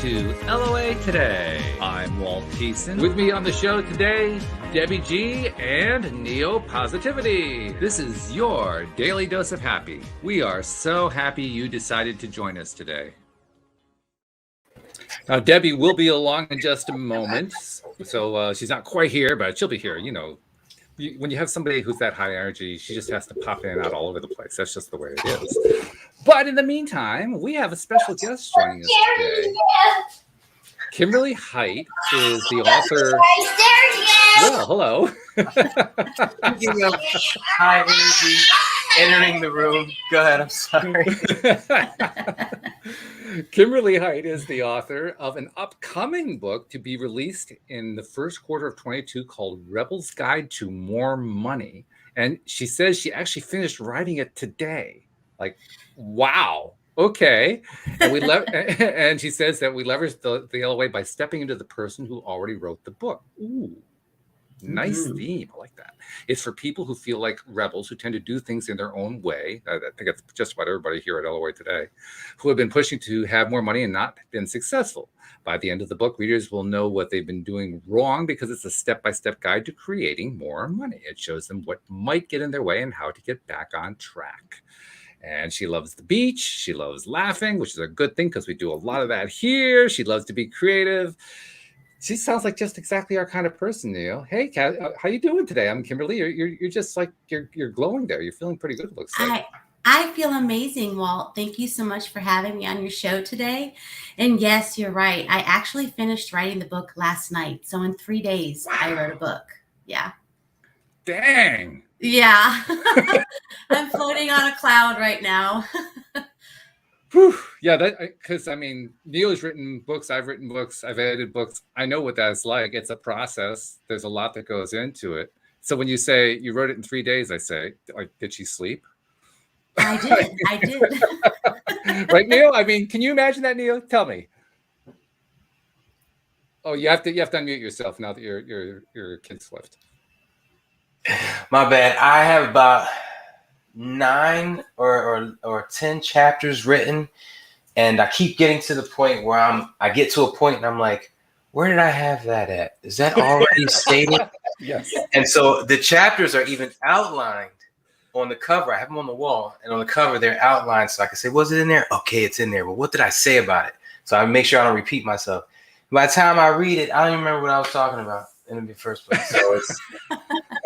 to LOA Today. I'm Walt Thiessen. With me on the show today, Debbie G and Neo Positivity. This is your daily dose of happy. We are so happy you decided to join us today. Now, Debbie will be along in just a moment. So she's not quite here, but she'll be here. You know, when you have somebody who's that high energy, she just has to pop in and out all over the place. That's just the way it is. But in the meantime, we have a special guest joining us today. Kimberley Hite is the author. Well, hello. Speaking of high energy entering the room, go ahead. I'm sorry. Kimberley Hite is the author of an upcoming book to be released in the first quarter of 22 called Rebel's Guide to More Money. And she says she actually finished writing it today. Like, wow. Okay. And and she says that we leverage the LOA by stepping into the person who already wrote the book. Ooh. Nice theme. I like that. It's for people who feel like rebels, who tend to do things in their own way. I think it's just about everybody here at LOA Today, who have been pushing to have more money and not been successful. By the end of the book, readers will know what they've been doing wrong because it's a step-by-step guide to creating more money. It shows them what might get in their way and how to get back on track. And she loves the beach. She loves laughing, which is a good thing because we do a lot of that here. She loves to be creative. She sounds like just exactly our kind of person, Neil. Hey, Kat, how you doing today? I'm Kimberly. You're just like you're glowing there. You're feeling pretty good. It looks like. I feel amazing, Walt. Thank you so much for having me on your show today. And yes, you're right. I actually finished writing the book last night. So in 3 days, I wrote a book. Yeah. Dang. Yeah. I'm floating on a cloud right now. Whew. Yeah, because I mean, Neil's written books, I've written books, I've edited books. I know what that's like. It's a process. There's a lot that goes into it. So when you say you wrote it in 3 days, I say, like, did she sleep? I did. Right, Neil? I mean, can you imagine that, Neil? Tell me. Oh, you have to unmute yourself now that your kid's left. My bad. I have about 9 or 10 chapters written, and I keep getting to the point where I get to a point and I'm like, where did I have that at? Is that already stated? Yes. And so the chapters are even outlined on the cover. I have them on the wall, and on the cover they're outlined so I can say, was it in there? Okay, it's in there. But what did I say about it? So I make sure I don't repeat myself. By the time I read it, I don't even remember what I was talking about in the first place. So it's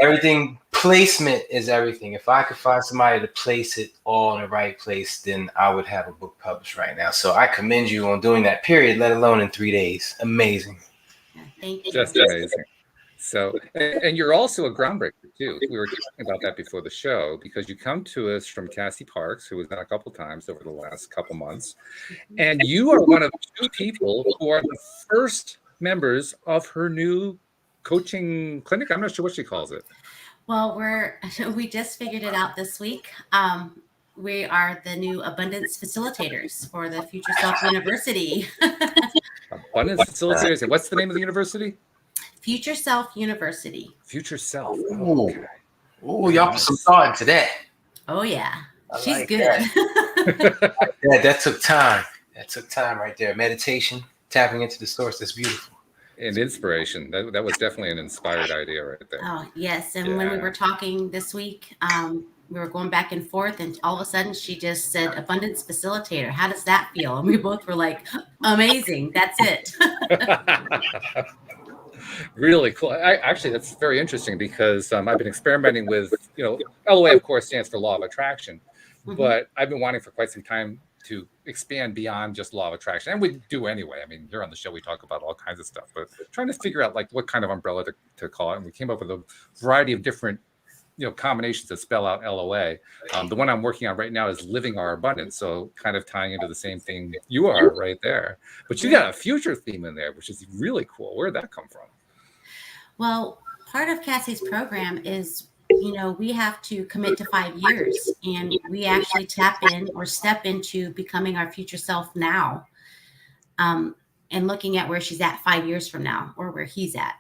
everything. Placement is everything. If I could find somebody to place it all in the right place, then I would have a book published right now. So I commend you on doing that, period, let alone in 3 days. Amazing. Thank you. Just amazing. So, and you're also a groundbreaker too. We were talking about that before the show because you come to us from Cassie Parks, who was on a couple times over the last couple months. And you are one of 2 people who are the first members of her new coaching clinic. I'm not sure what she calls it. Well, we just figured it out this week. We are the new abundance facilitators for the Future Self University. Abundance facilitators. And what's the name of the university? Future Self University. Future Self. Oh, okay. Oh, y'all put some thought into that. Oh yeah, she's like good. That took time. That took time right there. Meditation, tapping into the source. That's beautiful. And inspiration. That was definitely an inspired idea right there. Oh, yes. And when we were talking this week, we were going back and forth, and all of a sudden she just said, abundance facilitator. How does that feel? And we both were like, amazing. That's it. Really cool. Actually, that's very interesting because I've been experimenting with, LOA, of course, stands for Law of Attraction. But I've been wanting for quite some time to expand beyond just law of attraction. And we do anyway. I mean, here on the show, we talk about all kinds of stuff, but trying to figure out like what kind of umbrella to call it. And we came up with a variety of different, combinations that spell out LOA. The one I'm working on right now is living our abundance. So kind of tying into the same thing you are right there, but you got a future theme in there, which is really cool. Where'd that come from? Well, part of Cassie's program is, we have to commit to 5 years, and we actually tap in or step into becoming our future self now, and looking at where she's at 5 years from now or where he's at.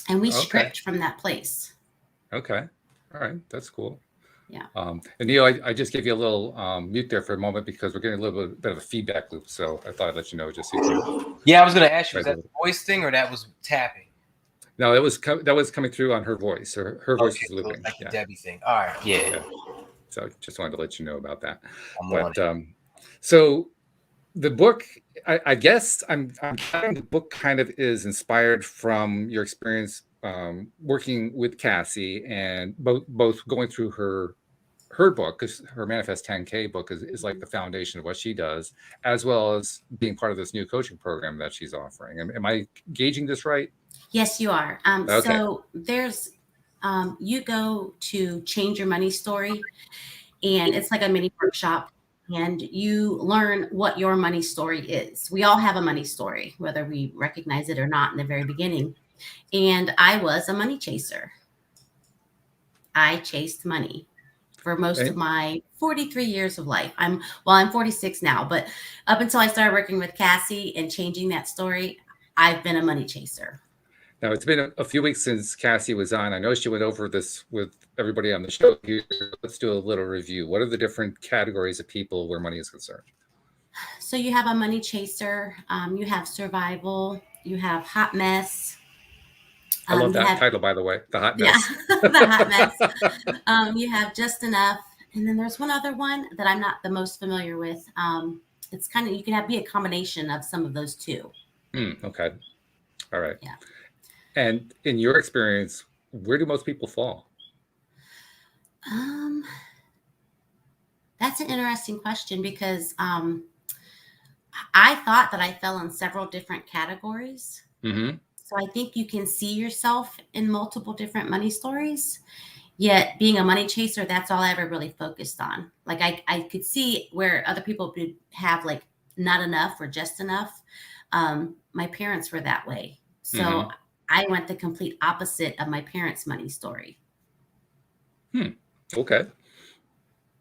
And we script from that place. Okay. All right. That's cool. Yeah. And Neil, I just gave you a little mute there for a moment because we're getting a little bit of a feedback loop. So I thought I'd let you know just so you can. Yeah, I was going to ask you, was that the voice thing or that was tapping? No, that was coming through on her voice. Her voice was looping. Like the Debbie thing. All right. Yeah. So just wanted to let you know about that. I'm on it. So the book, I guess I'm guessing the book kind of is inspired from your experience working with Cassie and both going through her book, because her Manifest 10K book is like the foundation of what she does, as well as being part of this new coaching program that she's offering. Am I gauging this right? Yes, you are. Okay. So there's, you go to Change Your Money Story, and it's like a mini workshop, and you learn what your money story is. We all have a money story, whether we recognize it or not in the very beginning. And I was a money chaser. I chased money for most of my 43 years of life. I'm 46 now, but up until I started working with Cassie and changing that story, I've been a money chaser. Now, it's been a few weeks since Cassie was on. I know she went over this with everybody on the show here. Let's do a little review. What are the different categories of people where money is concerned? So you have a money chaser, you have survival, you have hot mess. I love that title, by the way, the hot mess. Yeah, the hot mess. You have just enough. And then there's one other one that I'm not the most familiar with. It's kind of, you can be a combination of some of those two. Okay. All right. Yeah. And in your experience, where do most people fall? That's an interesting question because I thought that I fell in several different categories. Mm-hmm. So I think you can see yourself in multiple different money stories. Yet being a money chaser, that's all I ever really focused on. Like I could see where other people would have like not enough or just enough. My parents were that way. So I went the complete opposite of my parents' money story. Okay.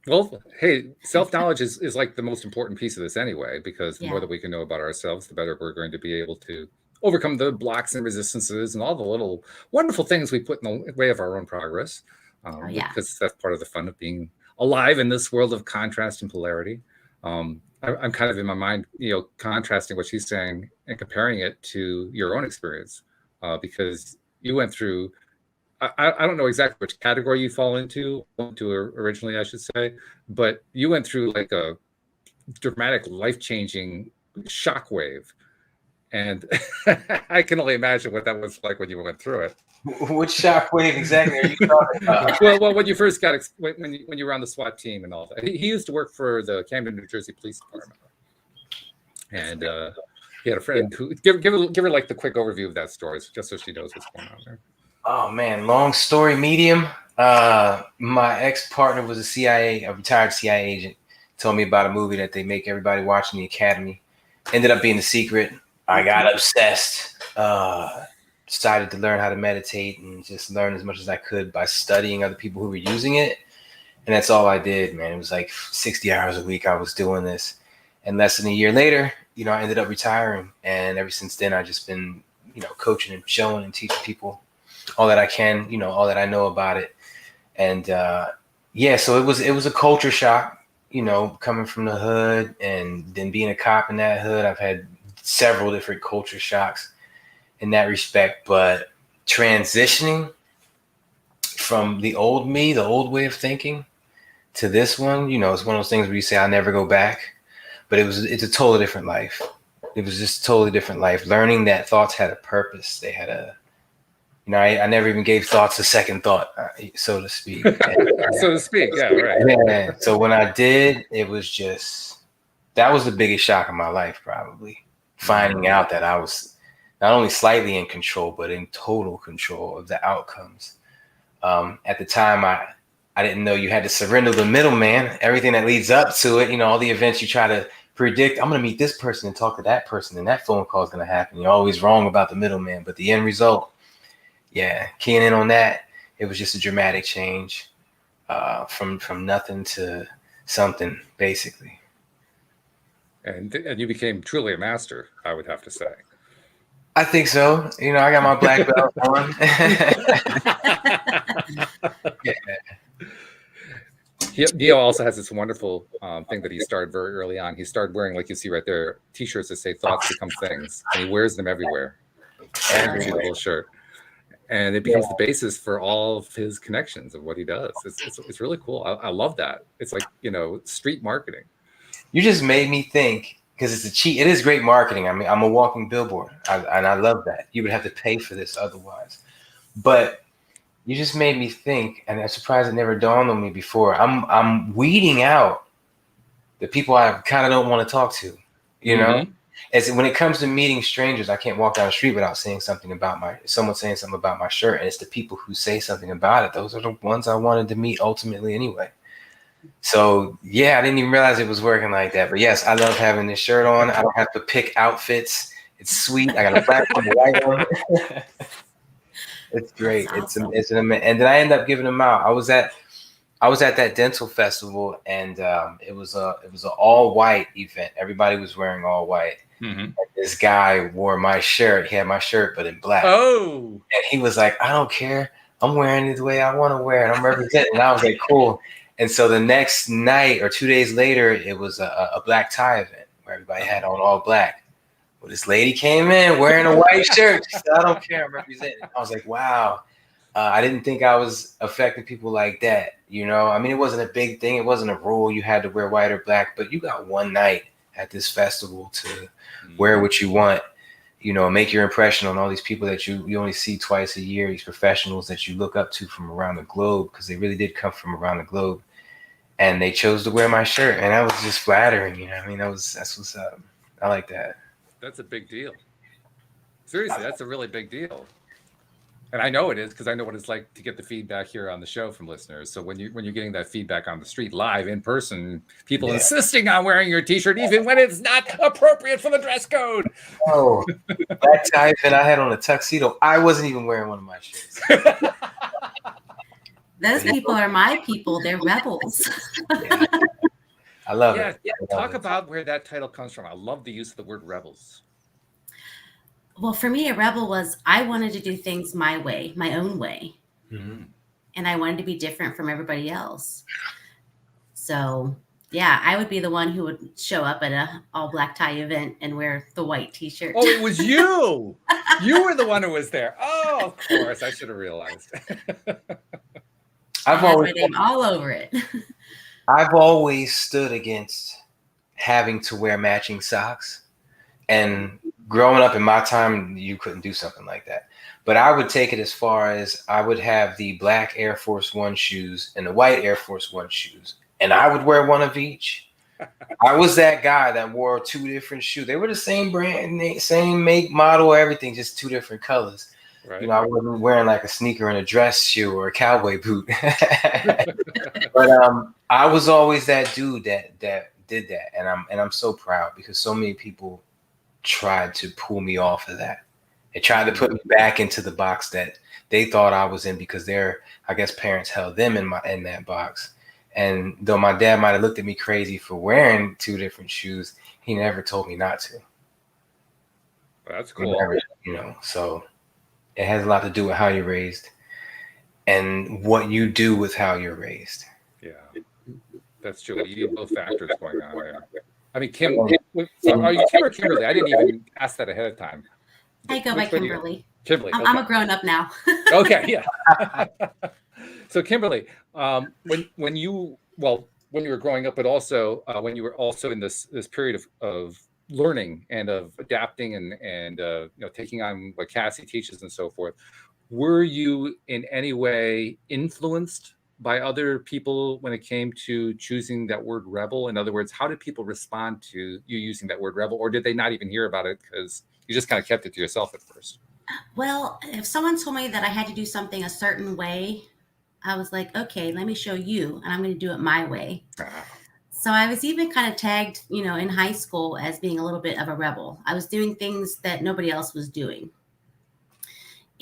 Well, hey, self-knowledge is like the most important piece of this anyway, because the more that we can know about ourselves, the better we're going to be able to overcome the blocks and resistances and all the little wonderful things we put in the way of our own progress. Because that's part of the fun of being alive in this world of contrast and polarity. I'm kind of in my mind, contrasting what she's saying and comparing it to your own experience, because you went through, I don't know exactly which category you fall into originally, I should say, but you went through like a dramatic, life-changing shockwave. And I can only imagine what that was like when you went through it. Which shockwave exactly are you talking about? Well, when you first got when you were on the SWAT team and all that, he used to work for the Camden, New Jersey Police Department, and he had a friend who give her like the quick overview of that story, just so she knows what's going on there. Oh man, long story medium. My ex-partner was a retired CIA agent. Told me about a movie that they make everybody watch in the academy. Ended up being a secret. I got obsessed. Decided to learn how to meditate and just learn as much as I could by studying other people who were using it. And that's all I did, man. It was like 60 hours a week I was doing this. And less than a year later, I ended up retiring. And ever since then, I've just been, coaching and showing and teaching people all that I can, all that I know about it. And so it was a culture shock, coming from the hood and then being a cop in that hood. I've had several different culture shocks in that respect, but transitioning from the old me, the old way of thinking, to this one, it's one of those things where you say, I'll never go back, but it's a totally different life. It was just a totally different life. Learning that thoughts had a purpose. They had I never even gave thoughts a second thought, so to speak. So to speak, yeah, right. Yeah. So when I did, it was that was the biggest shock of my life, probably. Finding out that I was not only slightly in control, but in total control of the outcomes. At the time, I didn't know you had to surrender the middleman, everything that leads up to it, all the events you try to predict. I'm going to meet this person and talk to that person, and that phone call is going to happen. You're always wrong about the middleman, but the end result, keying in on that, it was just a dramatic change from nothing to something, basically. And you became truly a master, I would have to say. I think so. I got my black belt on. Neo also has this wonderful thing that he started very early on. He started wearing, like you see right there, T-shirts that say "Thoughts become things," and he wears them everywhere. You see the whole shirt, and it becomes the basis for all of his connections of what he does. It's really cool. I love that. It's like, street marketing. You just made me think, because it's a cheat. It is great marketing. I mean, I'm a walking billboard, and I love that. You would have to pay for this otherwise. But you just made me think, and I'm surprised it never dawned on me before. I'm weeding out the people I kind of don't want to talk to. You know, as when it comes to meeting strangers, I can't walk down the street without saying something about someone saying something about my shirt, and it's the people who say something about it. Those are the ones I wanted to meet ultimately, anyway. So yeah, I didn't even realize it was working like that. But yes, I love having this shirt on. I don't have to pick outfits. It's sweet. I got a black one, a white one. It's great. Awesome. And then I end up giving them out. I was at that dental festival, and it was an all white event. Everybody was wearing all white. And this guy wore my shirt. He had my shirt, but in black. Oh, and he was like, "I don't care. I'm wearing it the way I want to wear it. I'm representing." And I was like, "Cool." And so the next night or 2 days later, it was a black tie event where everybody had on all black. Well, this lady came in wearing a white shirt. She said, "I don't care. I'm representing." I was like, wow. I didn't think I was affecting people like that. I mean, it wasn't a big thing. It wasn't a rule you had to wear white or black, but you got one night at this festival to wear what you want, make your impression on all these people that you only see twice a year, these professionals that you look up to from around the globe, because they really did come from around the globe. And they chose to wear my shirt, and that was just flattering. I mean, that's what's up. I like that. That's a big deal. Seriously, that's a really big deal. And I know it is, because I know what it's like to get the feedback here on the show from listeners. So when you're getting that feedback on the street, live, in person, people insisting on wearing your T-shirt, even when it's not appropriate for the dress code. Oh, that tie event I had on a tuxedo, I wasn't even wearing one of my shirts. Those people are my people. They're rebels. I love it. Yeah, talk about where that title comes from. I love the use of the word rebels. Well, for me, a rebel was I wanted to do things my way, my own way. And I wanted to be different from everybody else. So, yeah, I would be the one who would show up at a all black tie event and wear the white T-shirt. Oh, it was you. You were the one who was there. Oh, of course. I should have realized. I've always my name all over it. I've always stood against having to wear matching socks. And growing up in my time, you couldn't do something like that. But I would take it as far as I would have the black Air Force One shoes and the white Air Force One shoes, and I would wear one of each. I was that guy that wore 2 different shoes. They were the same brand, same make, model, everything, just 2 different colors. Right. I wasn't wearing like a sneaker and a dress shoe or a cowboy boot. But I was always that dude that did that, and I'm so proud, because so many people tried to pull me off of that. They tried to put me back into the box that they thought I was in, because their, I guess, parents held them in that box. And though my dad might have looked at me crazy for wearing 2 different shoes, he never told me not to. That's cool. Never, so it has a lot to do with how you're raised and what you do with how you're raised. Yeah, that's true. You need both factors going on there. I mean, Kim, are you Kim or Kimberly? I didn't even ask that ahead of time. I go by Kimberly. Kimberly. I'm a grown up now. Okay, yeah. So Kimberly, when you were growing up, but also when you were also in this period of learning and of adapting and taking on what Cassie teaches and so forth, were you in any way influenced by other people when it came to choosing that word rebel? In other words, how did people respond to you using that word rebel, or did they not even hear about it because you just kind of kept it to yourself at first? Well, if someone told me that I had to do something a certain way, I was like, okay, let me show you, and I'm going to do it my way. So I was even kind of tagged, in high school as being a little bit of a rebel. I was doing things that nobody else was doing.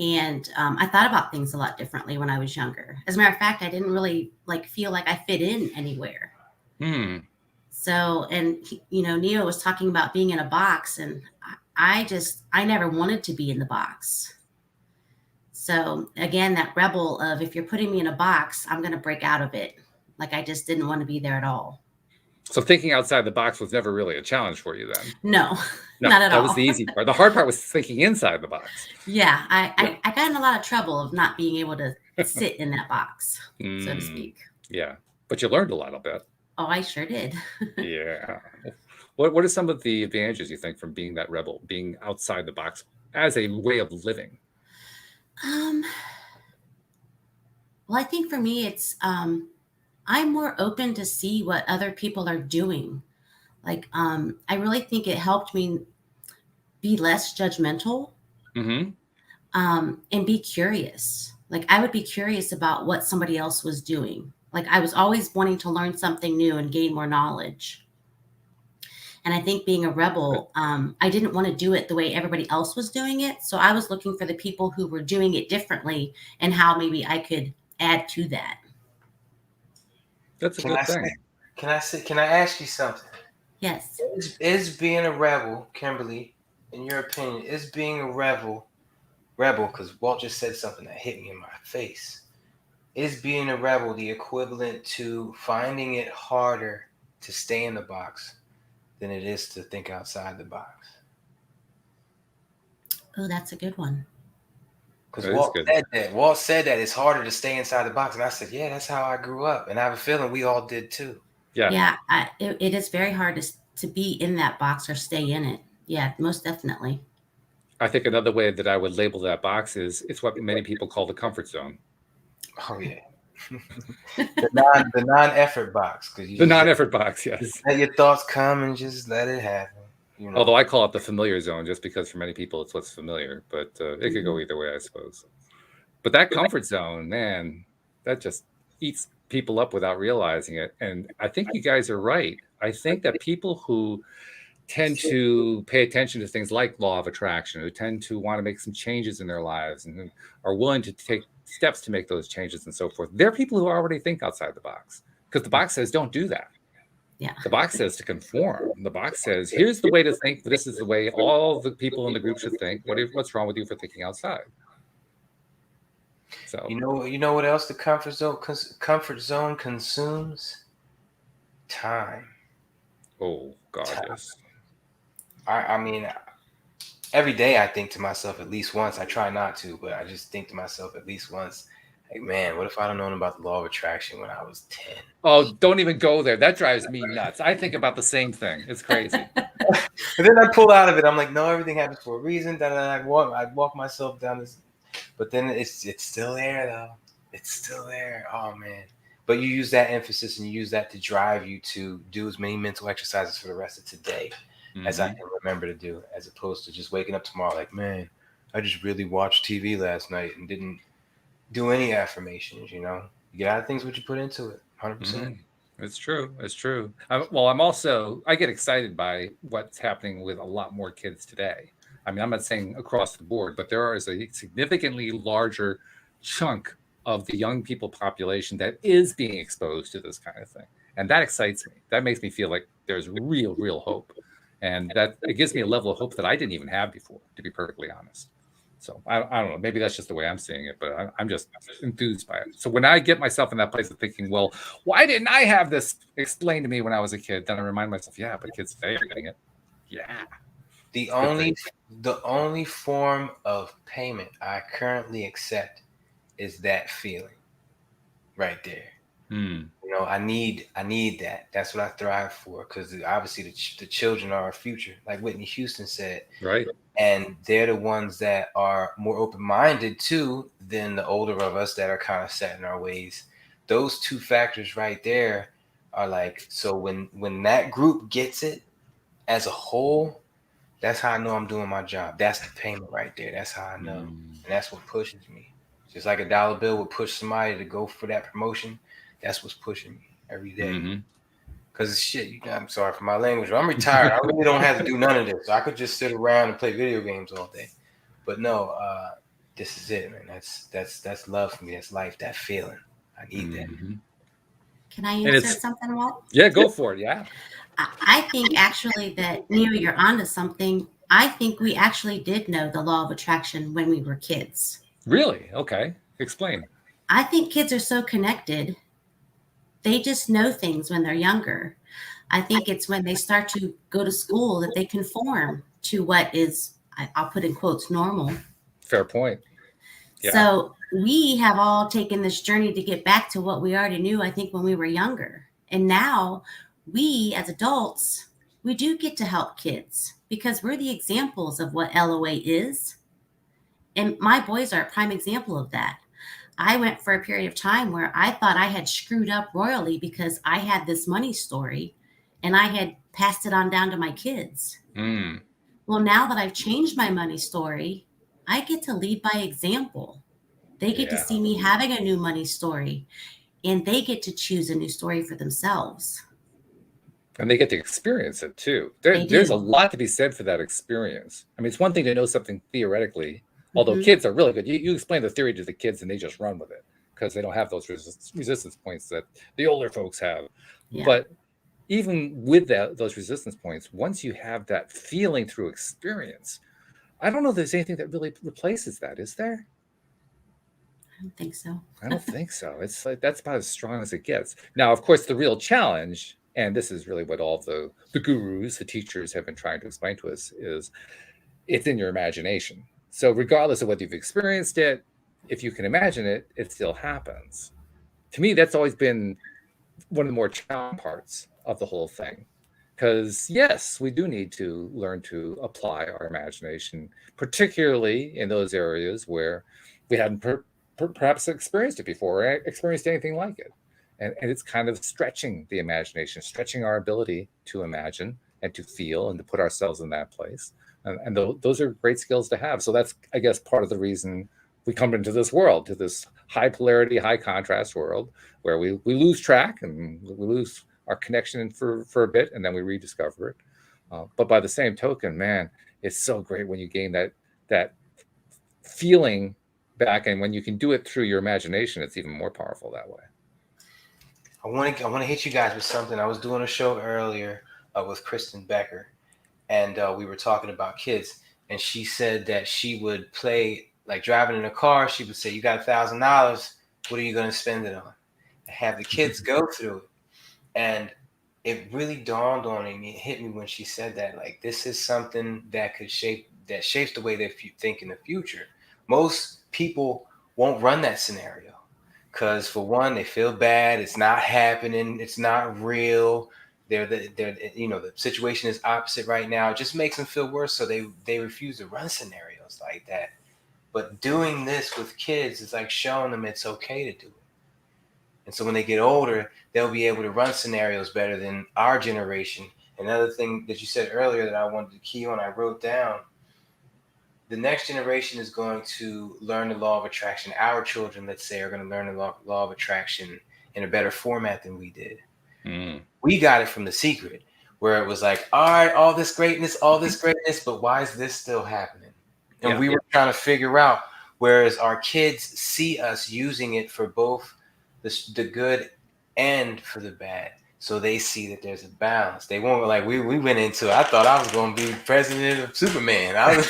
And I thought about things a lot differently when I was younger. As a matter of fact, I didn't really feel like I fit in anywhere. So, and Neo was talking about being in a box, and I never wanted to be in the box. So again, that rebel of, if you're putting me in a box, I'm going to break out of it Like I just didn't want to be there at all. So thinking outside the box was never really a challenge for you then? No, No, not at that all. was the easy part. The hard part was thinking inside the box. Yeah, Yeah. I got in a lot of trouble of not being able to sit in that box, so to Mm, speak. yeah. But you learned a lot, I'll bet. Oh, I sure did. Yeah. What are some of the advantages you think from being that rebel, being outside the box as a way of living? Well, I think for me, it's I'm more open to see what other people are doing. Like, I really think it helped me be less judgmental, Mm-hmm. and be curious. Like, I would be curious about what somebody else was doing. Like, I was always wanting to learn something new and gain more knowledge. And I think being a rebel, I didn't want to do it the way everybody else was doing it. So I was looking for the people who were doing it differently and how maybe I could add to that. That's a good thing. Can I ask you something? Yes. Is being a rebel, Kimberly, in your opinion, is being a rebel, because Walt just said something that hit me in my face. Is being a rebel the equivalent to finding it harder to stay in the box than it is to think outside the box? Oh, that's a good one. Because Walt said that it's harder to stay inside the box. And I said, yeah, that's how I grew up. And I have a feeling we all did too. Yeah. Yeah. It is very hard to be in that box or stay in it. Yeah, most definitely. I think another way that I would label that box is it's what many people call the comfort zone. Oh, yeah. the non-effort box. The non-effort box, yes. Let your thoughts come and just let it happen. You know? Although I call it the familiar zone just because for many people it's what's familiar, but it could go either way, I suppose. But that comfort zone, man, that just eats people up without realizing it. And I think you guys are right. I think that people who tend to pay attention to things like law of attraction, who tend to want to make some changes in their lives and who are willing to take steps to make those changes and so forth, they're people who already think outside the box, because the box says don't do that. Yeah. The box says to conform. The box says, here's the way to think. This is the way all the people in the group should think. What's wrong with you for thinking outside? So you know what else the comfort zone consumes? Time. Oh God, yes. I mean, every day I think to myself at least once. I try not to, but I just think to myself at least once. Like, man, what if I'd have known about the law of attraction when I was 10? Oh, don't even go there. That drives me nuts. I think about the same thing. It's crazy. But then I pull out of it. I'm like, no, everything happens for a reason. Then I walk myself down this. But then it's still there, though. It's still there. Oh, man. But you use that emphasis and you use that to drive you to do as many mental exercises for the rest of today as I can remember to do, as opposed to just waking up tomorrow like, man, I just really watched TV last night and didn't do any affirmations. You get out of things what you put into it. 100%. It's true. It's true. I get excited by what's happening with a lot more kids today. I mean, I'm not saying across the board, but there is a significantly larger chunk of the young people population that is being exposed to this kind of thing. And that excites me. That makes me feel like there's real hope. And that it gives me a level of hope that I didn't even have before, to be perfectly honest. So I don't know. Maybe that's just the way I'm seeing it, but I'm just enthused by it. So when I get myself in that place of thinking, well, why didn't I have this explained to me when I was a kid? Then I remind myself, yeah, but kids today are getting it. Yeah. The only form of payment I currently accept is that feeling right there. I need that. That's what I thrive for, because obviously the children are our future, like Whitney Houston said. Right. And they're the ones that are more open-minded too than the older of us that are kind of set in our ways. Those two factors right there are like, so when that group gets it as a whole, that's how I know I'm doing my job. That's the payment right there. That's how I know. And that's what pushes me. Just like a dollar bill would push somebody to go for that promotion. That's what's pushing me every day. Because shit, I'm sorry for my language. I'm retired. I really don't have to do none of this. I could just sit around and play video games all day. But no, this is it, man. That's love for me. That's life. That feeling. I need that. Can I insert something, Walt? Yeah, go for it. Yeah. I think actually that, Neil, you're onto something. I think we actually did know the law of attraction when we were kids. Really? Okay. Explain. I think kids are so connected They just know things when they're younger. I think it's when they start to go to school that they conform to what is, I'll put in quotes, normal. Fair point. Yeah. So we have all taken this journey to get back to what we already knew, I think, when we were younger. And now we as adults, we do get to help kids because we're the examples of what LOA is. And my boys are a prime example of that. I went for a period of time where I thought I had screwed up royally because I had this money story and I had passed it on down to my kids. Mm. Well, now that I've changed my money story, I get to lead by example. They get to see me having a new money story, and they get to choose a new story for themselves. And they get to experience it too. There's a lot to be said for that experience. I mean, it's one thing to know something theoretically, although kids are really good. You explain the theory to the kids and they just run with it because they don't have those resistance points that the older folks have. Yeah. But even with those resistance points, once you have that feeling through experience, I don't know if there's anything that really replaces that, is there? I don't think so. I don't think so. It's like that's about as strong as it gets. Now, of course, the real challenge, and this is really what all the gurus, the teachers have been trying to explain to us, is it's in your imagination. So regardless of whether you've experienced it, if you can imagine it, it still happens. To me, that's always been one of the more challenging parts of the whole thing. Because yes, we do need to learn to apply our imagination, particularly in those areas where we hadn't perhaps experienced it before, or experienced anything like it. And it's kind of stretching the imagination, stretching our ability to imagine and to feel and to put ourselves in that place. And those are great skills to have. So that's, I guess, part of the reason we come into this world, to this high polarity, high contrast world where we lose track and we lose our connection for a bit, and then we rediscover it. But by the same token, man, it's so great when you gain that feeling back, and when you can do it through your imagination, it's even more powerful that way. I want to hit you guys with something. I was doing a show earlier with Kristen Becker, and we were talking about kids, and she said that she would play, like driving in a car, she would say, "You got $1,000. What are you going to spend it on?" And have the kids go through it. And it really dawned on me, it hit me when she said that, like, this is something that shapes the way they think in the future. Most people won't run that scenario because, for one, they feel bad. It's not happening. It's not real. The situation is opposite right now. It just makes them feel worse. So they refuse to run scenarios like that. But doing this with kids is like showing them it's okay to do it. And so when they get older, they'll be able to run scenarios better than our generation. Another thing that you said earlier that I wanted to key on, I wrote down, the next generation is going to learn the law of attraction. Our children, let's say, are going to learn the law of attraction in a better format than we did. Mm. We got it from The Secret, where it was like, all right, all this greatness, but why is this still happening? And we were trying to figure out, whereas our kids see us using it for both the good and for the bad. So they see that there's a balance. They won't, like we went into it. I thought I was going to be president of Superman. I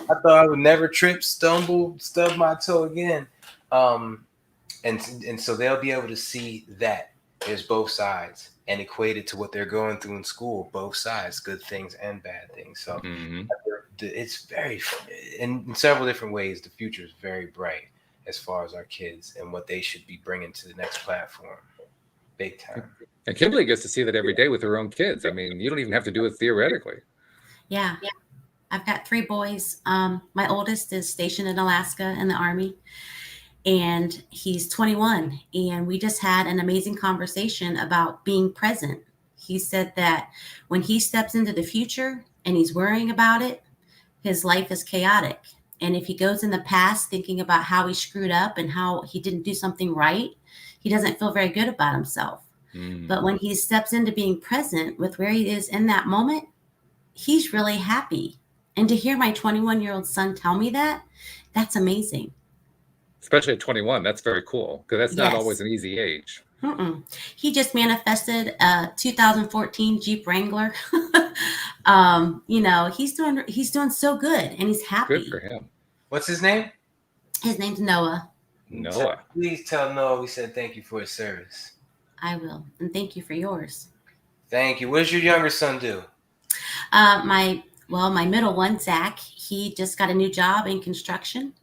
thought I would never trip, stumble, stub my toe again. And so they'll be able to see that there's both sides and equate it to what they're going through in school, both sides, good things and bad things. So it's very, in several different ways, the future is very bright as far as our kids and what they should be bringing to the next platform. Big time. And Kimberly gets to see that every day with her own kids. I mean, you don't even have to do it theoretically. Yeah. I've got 3 boys. My oldest is stationed in Alaska in the Army, and he's 21. And we just had an amazing conversation about being present. He said that when he steps into the future and he's worrying about it, his life is chaotic. And if he goes in the past thinking about how he screwed up and how he didn't do something right, he doesn't feel very good about himself. But when he steps into being present with where he is in that moment, he's really happy. And to hear my 21-year-old son tell me that, that's amazing. Especially at 21, that's very cool, because that's not always an easy age. He just manifested a 2014 Jeep Wrangler. He's doing so good, and he's happy. Good for him. What's his name? His name's Noah. Noah. Please tell Noah we said thank you for his service. I will. And thank you for yours. Thank you. What does your younger son do? My middle one, Zach, he just got a new job in construction.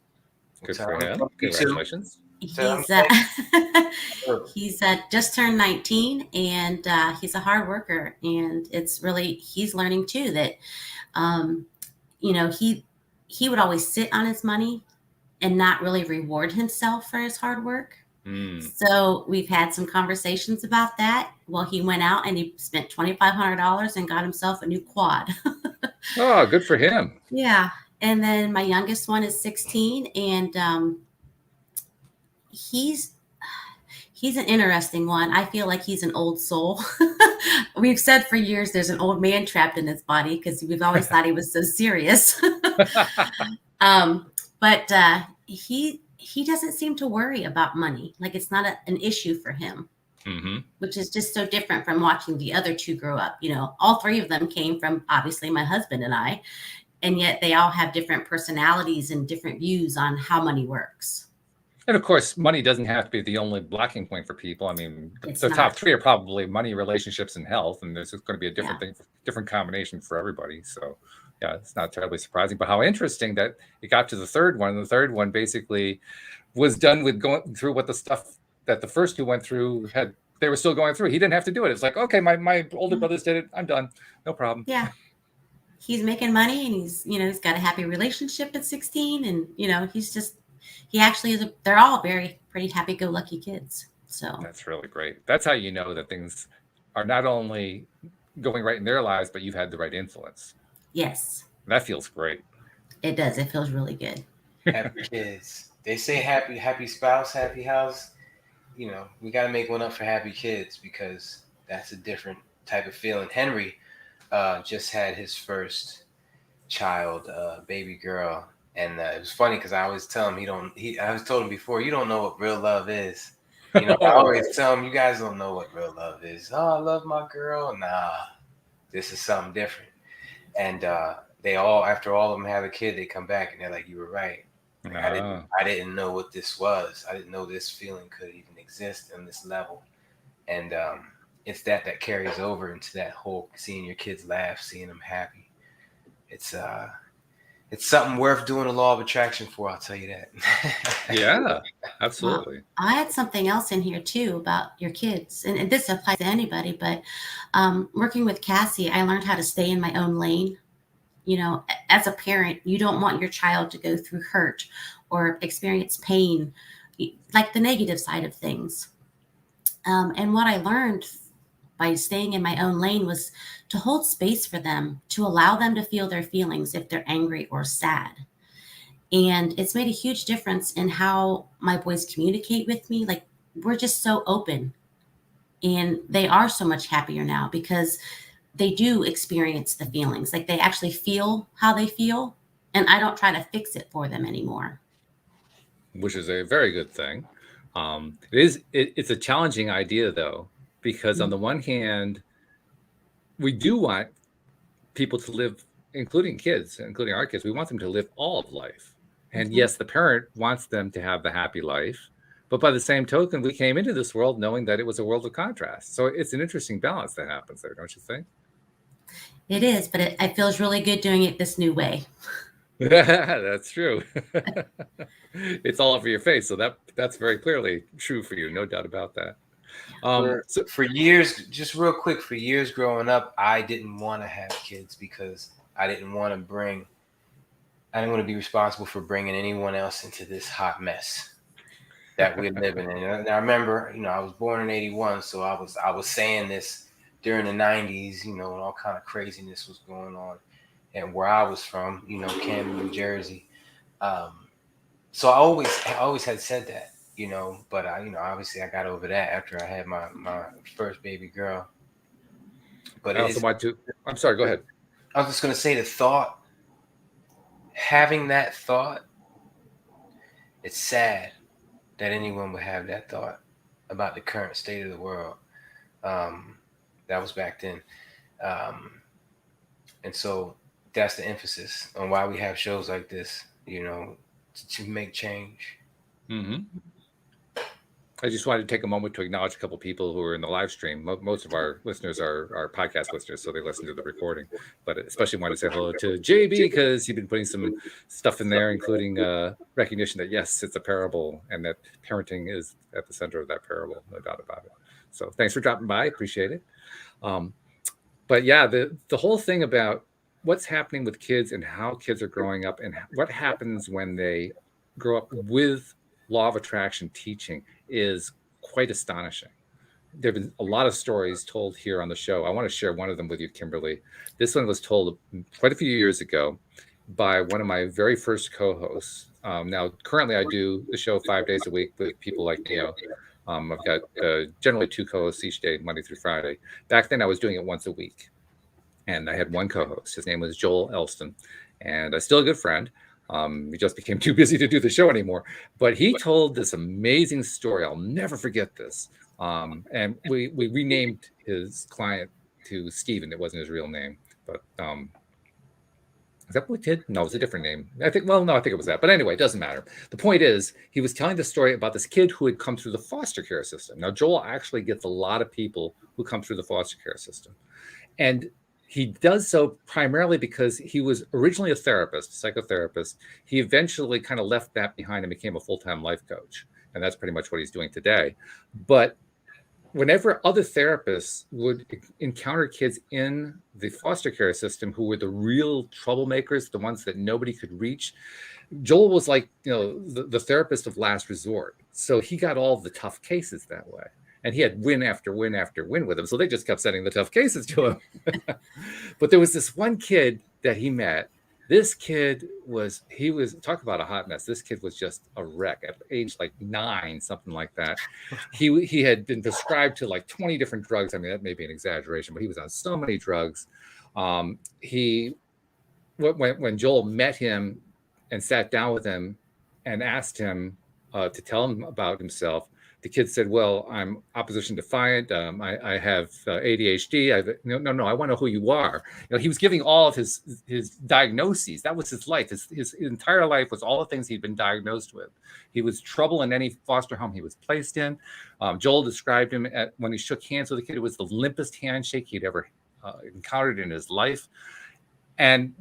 Good Tell for him him. thank you too. Congratulations. Tell him He's thank you. he's just turned 19, and he's a hard worker. And it's really, he's learning too that, he would always sit on his money and not really reward himself for his hard work. So we've had some conversations about that. Well, he went out and he spent $2,500 and got himself a new quad. Oh, good for him. Yeah. And then my youngest one is 16, and he's an interesting one. I feel like he's an old soul. We've said for years there's an old man trapped in his body because we've always thought he was so serious. But he doesn't seem to worry about money. Like it's not an issue for him, which is just so different from watching the other two grow up. All three of them came from obviously my husband and I, and yet they all have different personalities and different views on how money works. And of course, money doesn't have to be the only blocking point for people. I mean, It's the not. top three are probably money, relationships, and health. And there's going to be a different thing, different combination for everybody. So, yeah, it's not terribly surprising. But how interesting that it got to the third one. And the third one basically was done with going through what the stuff that the first two went through they were still going through. He didn't have to do it. It's like, okay, my older brothers did it. I'm done. No problem. Yeah. He's making money, and he's got a happy relationship at 16, and he actually is they're all pretty happy-go-lucky kids. So that's really great. That's how you know that things are not only going right in their lives, but you've had the right influence. Yes. That feels great. It does. It feels really good. Happy kids. They say happy spouse, happy house. We got to make one up for happy kids because that's a different type of feeling. Henry just had his first child, baby girl. And it was funny because I always tell him I always told him before, you don't know what real love is. I always tell him, you guys don't know what real love is. Oh, I love my girl. Nah, this is something different. And they all, after all of them have a kid, they come back and they're like, you were right. Like, I didn't know what this was. I didn't know this feeling could even exist on this level. And it's that carries over into that whole seeing your kids laugh, seeing them happy. It's something worth doing a law of attraction for, I'll tell you that. Yeah, absolutely. Well, I had something else in here too about your kids, and this applies to anybody, but working with Cassie, I learned how to stay in my own lane. As a parent, you don't want your child to go through hurt or experience pain, like the negative side of things. And what I learned by staying in my own lane was to hold space for them, to allow them to feel their feelings if they're angry or sad. And it's made a huge difference in how my boys communicate with me. Like, we're just so open, and they are so much happier now because they do experience the feelings. Like, they actually feel how they feel, and I don't try to fix it for them anymore. Which is a very good thing. It's a challenging idea though, because on the one hand, we do want people to live, including kids, including our kids, we want them to live all of life. And yes, the parent wants them to have the happy life. But by the same token, we came into this world knowing that it was a world of contrast. So it's an interesting balance that happens there, don't you think? It is, but it feels really good doing it this new way. That's true. It's all over your face. So that's very clearly true for you. No doubt about that. For years, just real quick, for years growing up, I didn't want to have kids because I didn't want to be responsible for bringing anyone else into this hot mess that we're living in. And I remember, I was born in 81, so I was saying this during the 90s, when all kind of craziness was going on and where I was from, Camden, New Jersey. So I always had said that, but obviously I got over that after I had my first baby girl. But I also want to, I'm sorry, go ahead. I was just going to say having that thought, it's sad that anyone would have that thought about the current state of the world. That was back then. And so that's the emphasis on why we have shows like this, to make change. Mm-hmm. I just wanted to take a moment to acknowledge a couple of people who are in the live stream. Most of our listeners are podcast listeners, so they listen to the recording. But especially wanted to say hello to JB because he's been putting some stuff in there, including recognition that, yes, it's a parable and that parenting is at the center of that parable, no doubt about it. So thanks for dropping by. Appreciate it. But yeah, the whole thing about what's happening with kids and how kids are growing up and what happens when they grow up with law of attraction teaching is quite astonishing. There have been a lot of stories told here on the show. I want to share one of them with you, Kimberly. This one was told quite a few years ago by one of my very first co-hosts. Now, currently, I do the show 5 days a week with people like Neo. I've got generally 2 co-hosts each day, Monday through Friday. Back then, I was doing it once a week. And I had one co-host. His name was Joel Elston. And I'm still a good friend. He just became too busy to do the show anymore. But he told this amazing story. I'll never forget this. And we renamed his client to Stephen. It wasn't his real name. But is that what we did? No, it was a different name. I think it was that. But anyway, it doesn't matter. The point is, he was telling the story about this kid who had come through the foster care system. Now, Joel actually gets a lot of people who come through the foster care system. And he does so primarily because he was originally a therapist, psychotherapist. He eventually kind of left that behind and became a full-time life coach. And that's pretty much what he's doing today. But whenever other therapists would encounter kids in the foster care system who were the real troublemakers, the ones that nobody could reach, Joel was like, the therapist of last resort. So he got all the tough cases that way. And he had win after win after win with him. So they just kept sending the tough cases to him. But there was this one kid that he met. This kid was talk about a hot mess. This kid was just a wreck at age like 9, something like that. He had been prescribed to like 20 different drugs. I mean, that may be an exaggeration, but he was on so many drugs. When Joel met him and sat down with him and asked him to tell him about himself, the kid said, well, I'm opposition defiant. I have ADHD. No, I want to know who you are. He was giving all of his diagnoses. That was his life. His entire life was all the things he'd been diagnosed with. He was trouble in any foster home he was placed in. Joel described him when he shook hands with the kid, it was the limpest handshake he'd ever encountered in his life. And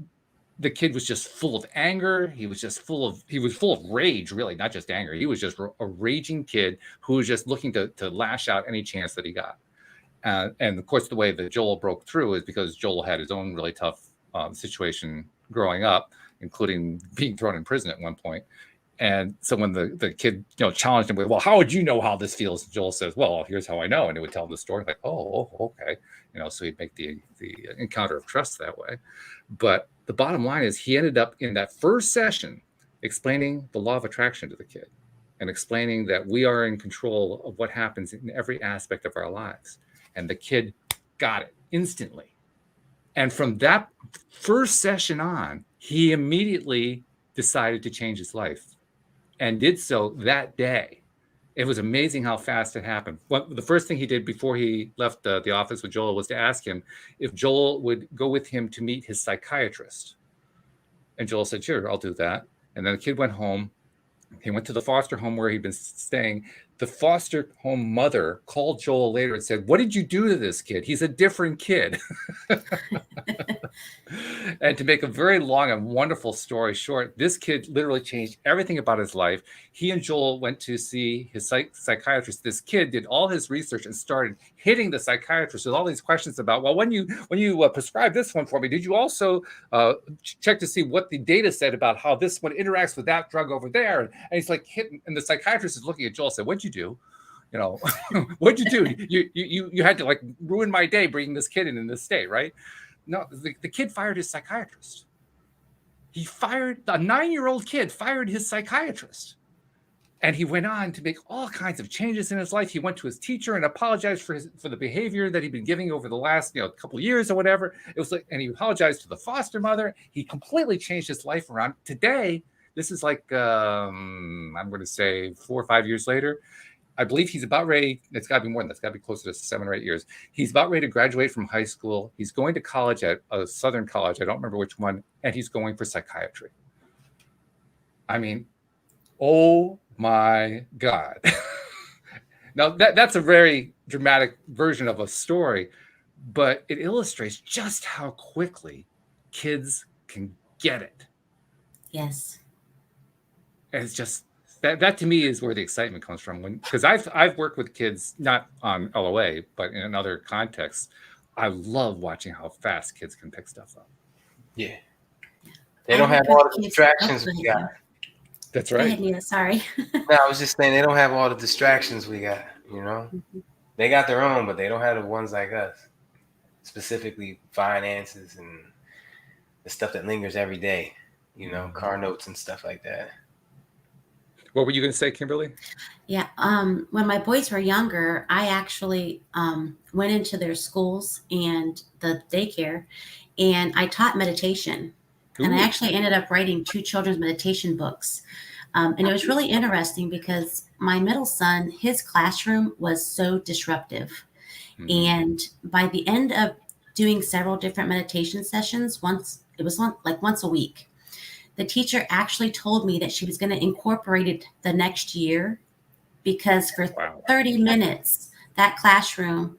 the kid was just full of anger. He was full of rage, really, not just anger. He was just a raging kid who was just looking to lash out any chance that he got. And of course, the way that Joel broke through is because Joel had his own really tough situation growing up, including being thrown in prison at one point. And so when the kid, challenged him with, well, how would you know how this feels? Joel says, well, here's how I know. And he would tell him the story like, oh, okay. So he'd make the encounter of trust that way. But the bottom line is he ended up in that first session explaining the law of attraction to the kid and explaining that we are in control of what happens in every aspect of our lives. And the kid got it instantly. And from that first session on, he immediately decided to change his life and did so that day. It was amazing how fast it happened. The first thing he did before he left the office with Joel was to ask him if Joel would go with him to meet his psychiatrist. And Joel said, sure, I'll do that. And then the kid went home. He went to the foster home where he'd been staying. The foster home mother called Joel later and said, what did you do to this kid? He's a different kid. And to make a very long and wonderful story short, this kid literally changed everything about his life. He and Joel went to see his psychiatrist. This kid did all his research and started hitting the psychiatrist with all these questions about, well, when you prescribed this one for me, did you also check to see what the data said about how this one interacts with that drug over there? And he's like hitting, and the psychiatrist is looking at Joel and said, what'd you do? What'd you do? You had to like ruin my day bringing this kid in this state, right? No, the kid fired his psychiatrist. A 9-year-old kid fired his psychiatrist. And he went on to make all kinds of changes in his life. He went to his teacher and apologized for the behavior that he'd been giving over the last couple of years or whatever. It was and he apologized to the foster mother. He completely changed his life around. Today, this is like I'm going to say 4 or 5 years later. I believe he's about ready. It's got to be more than that. It's got to be closer to 7 or 8 years. He's about ready to graduate from high school. He's going to college at a Southern college. I don't remember which one. And he's going for psychiatry. I mean, oh my God. Now that's a very dramatic version of a story, but it illustrates just how quickly kids can get it. Yes. And it's just that to me is where the excitement comes from. Because I've worked with kids not on LOA, but in other contexts. I love watching how fast kids can pick stuff up. Yeah. They don't have all the distractions we got. That's Go right. ahead, Nina. Sorry. No, I was just saying they don't have all the distractions we got, you know? They got their own, but they don't have the ones like us. Specifically finances and the stuff that lingers every day, you know, car notes and stuff like that. What were you going to say, Kimberly? Yeah. When my boys were younger, I actually went into their schools and the daycare, and I taught meditation. Ooh. And I actually ended up writing 2 children's meditation books. And it was really interesting because my middle son, his classroom was so disruptive. Mhm. And by the end of doing several different meditation sessions, once a week, the teacher actually told me that she was going to incorporate it the next year, because for Wow. 30 minutes, that classroom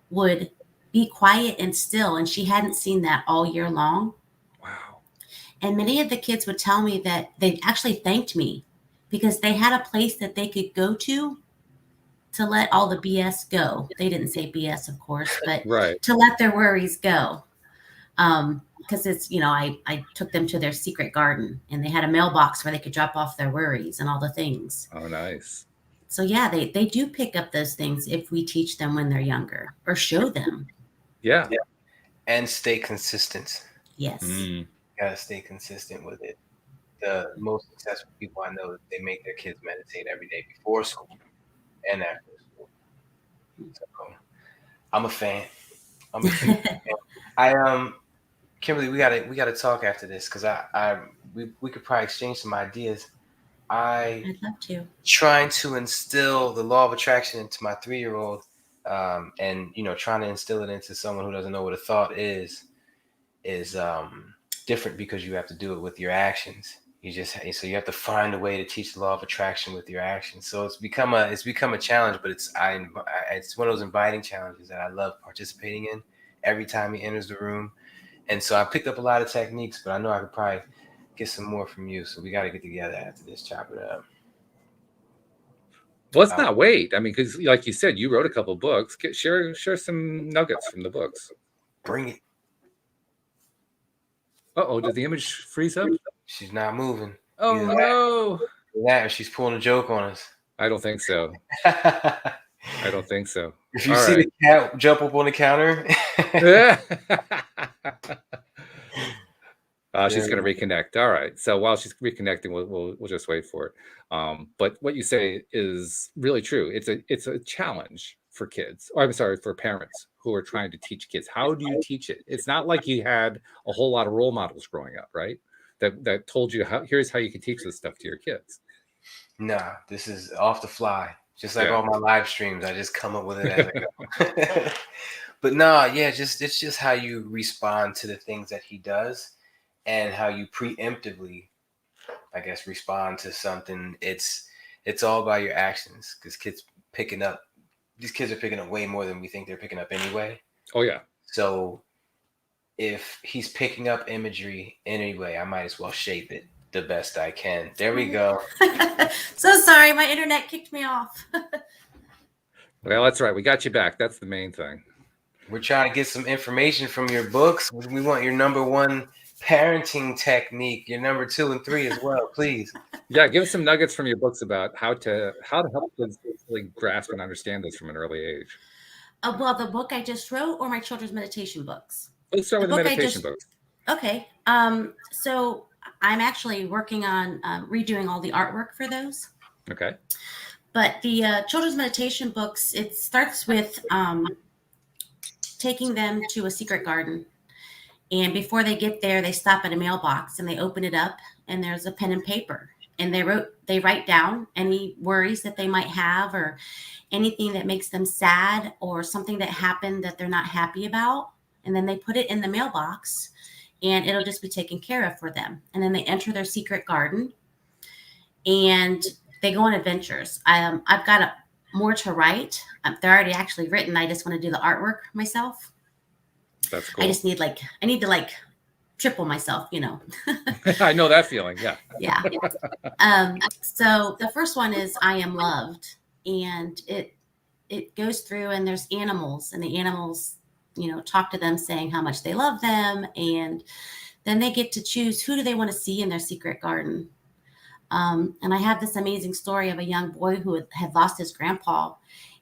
would be quiet and still. And she hadn't seen that all year long. Wow. And many of the kids would tell me that they actually thanked me because they had a place that they could go to let all the BS go. They didn't say BS, of course, but Right. to let their worries go. Because it's, I took them to their secret garden, and they had a mailbox where they could drop off their worries and all the things. Oh, nice. So yeah, they do pick up those things if we teach them when they're younger or show them. Yeah. And stay consistent. Yes. You gotta stay consistent with it. The most successful people I know, they make their kids meditate every day before school and after school. So I'm a fan. Kimberly, we gotta talk after this, because we could probably exchange some ideas. I'd love to. Trying to instill the law of attraction into my 3-year-old, and trying to instill it into someone who doesn't know what a thought is different, because you have to do it with your actions. So you have to find a way to teach the law of attraction with your actions. So it's become a challenge, but it's one of those inviting challenges that I love participating in every time he enters the room. And so I picked up a lot of techniques, but I know I could probably get some more from you. So we got to get together after this, chop it up. Let's not wait. I mean, because like you said, you wrote a couple books. Share some nuggets from the books. Bring it. Uh-oh, did the image freeze up? She's not moving. Oh, no. That, or she's pulling a joke on us. I don't think so. I don't think so. If you see the cat jump up on the counter. She's going to reconnect. All right. So while she's reconnecting, we'll just wait for it. But what you say is really true. It's a challenge for kids. Or I'm sorry, for parents who are trying to teach kids. How do you teach it? It's not like you had a whole lot of role models growing up, right? That told you here's how you can teach this stuff to your kids. Nah, this is off the fly. Just like all my live streams, I just come up with it as I go. But it's just how you respond to the things that he does, and how you preemptively, I guess, respond to something. It's all about your actions, because these kids are picking up way more than we think they're picking up anyway. Oh yeah. So if he's picking up imagery anyway, I might as well shape it the best I can. There we go. So sorry, my internet kicked me off. Well, that's right. We got you back. That's the main thing. We're trying to get some information from your books. We want your number 1 parenting technique, your number 2 and 3 as well, please. Yeah, give us some nuggets from your books about how to help kids really grasp and understand this from an early age. Well, the book I just wrote, or my children's meditation books? Let's start with the meditation books. Okay. So I'm actually working on redoing all the artwork for those. Okay. But the children's meditation books, it starts with taking them to a secret garden. And before they get there, they stop at a mailbox and they open it up, and there's a pen and paper. And they write down any worries that they might have, or anything that makes them sad, or something that happened that they're not happy about. And then they put it in the mailbox, and it'll just be taken care of for them. And then they enter their secret garden, and they go on adventures. I've got more to write. They're already actually written. I just want to do the artwork myself. That's cool. I just need I need to like triple myself, you know. I know that feeling. Yeah. Yeah. So the first one is I Am Loved, and it goes through, and there's animals, and the animals, you know, talk to them saying how much they love them, and then they get to choose who do they want to see in their secret garden. And I have this amazing story of a young boy who had lost his grandpa,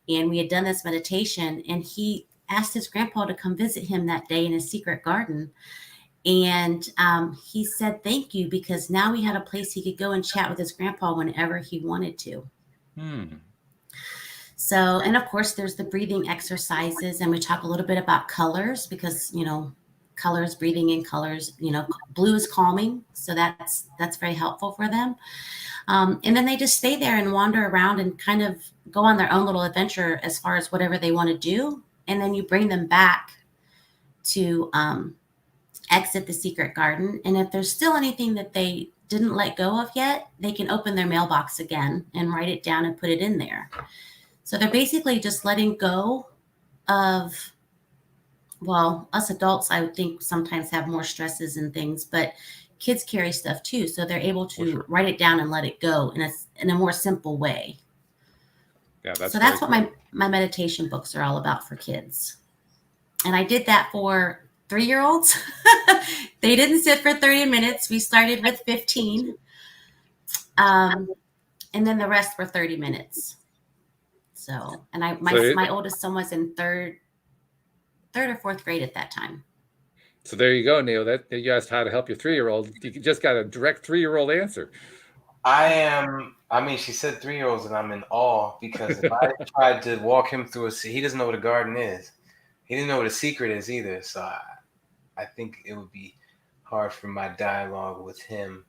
and we had done this meditation, and he asked his grandpa to come visit him that day in his secret garden. And he said, thank you, because now we had a place he could go and chat with his grandpa whenever he wanted to. So, and of course, there's the breathing exercises, and we talk a little bit about colors because, you know, colors, breathing in colors, you know, blue is calming. So that's very helpful for them. And then they just stay there and wander around and kind of go on their own little adventure as far as whatever they want to do. And then you bring them back to exit the secret garden. And if there's still anything that they didn't let go of yet, they can open their mailbox again and write it down and put it in there. So they're basically just letting go of, well, us adults, I would think sometimes have more stresses and things, but kids carry stuff too. So they're able to write it down and let it go in a more simple way. Yeah, so that's what my meditation books are all about for kids. And I did that for 3-year-olds. They didn't sit for 30 minutes. We started with 15. And then the rest were 30 minutes. So, and my oldest son was in third or fourth grade at that time. So there you go, Neil. That you asked how to help your 3-year-old. You just got a direct 3-year-old answer. I mean, she said 3-year-olds, and I'm in awe because if I tried to walk him through he doesn't know what a garden is. He didn't know what a secret is either. So I think it would be hard for my dialogue with him.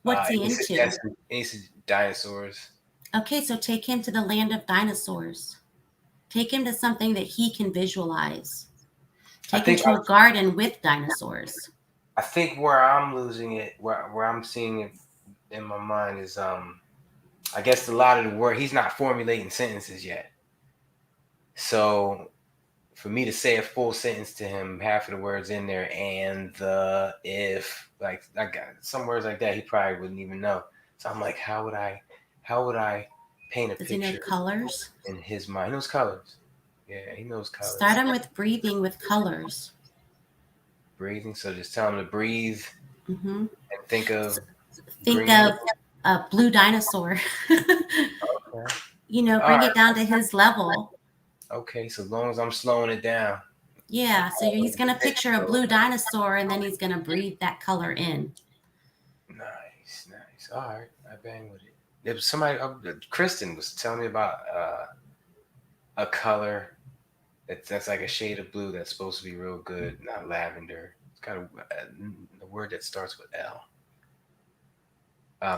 What's he into? He's dinosaurs. Okay, so take him to the land of dinosaurs. Take him to something that he can visualize. Take him to a garden with dinosaurs. I think where I'm losing it, where I'm seeing it in my mind is, I guess a lot of the word, he's not formulating sentences yet. So for me to say a full sentence to him, half of the words in there, and the, if, like, I got some words like that, he probably wouldn't even know. So I'm like, how would I paint a picture? Does he know colors? In his mind, he knows colors. Yeah, he knows colors. Start him with breathing with colors. Breathing, so just tell him to breathe and think of a blue dinosaur. Okay. You know, bring it down to his level. Okay, so as long as I'm slowing it down. Yeah, so he's going to picture a blue dinosaur, and then he's going to breathe that color in. Nice. All right, I bang with it. There was somebody, Kristen was telling me about a color that's like a shade of blue that's supposed to be real good, not lavender. It's got a word that starts with L.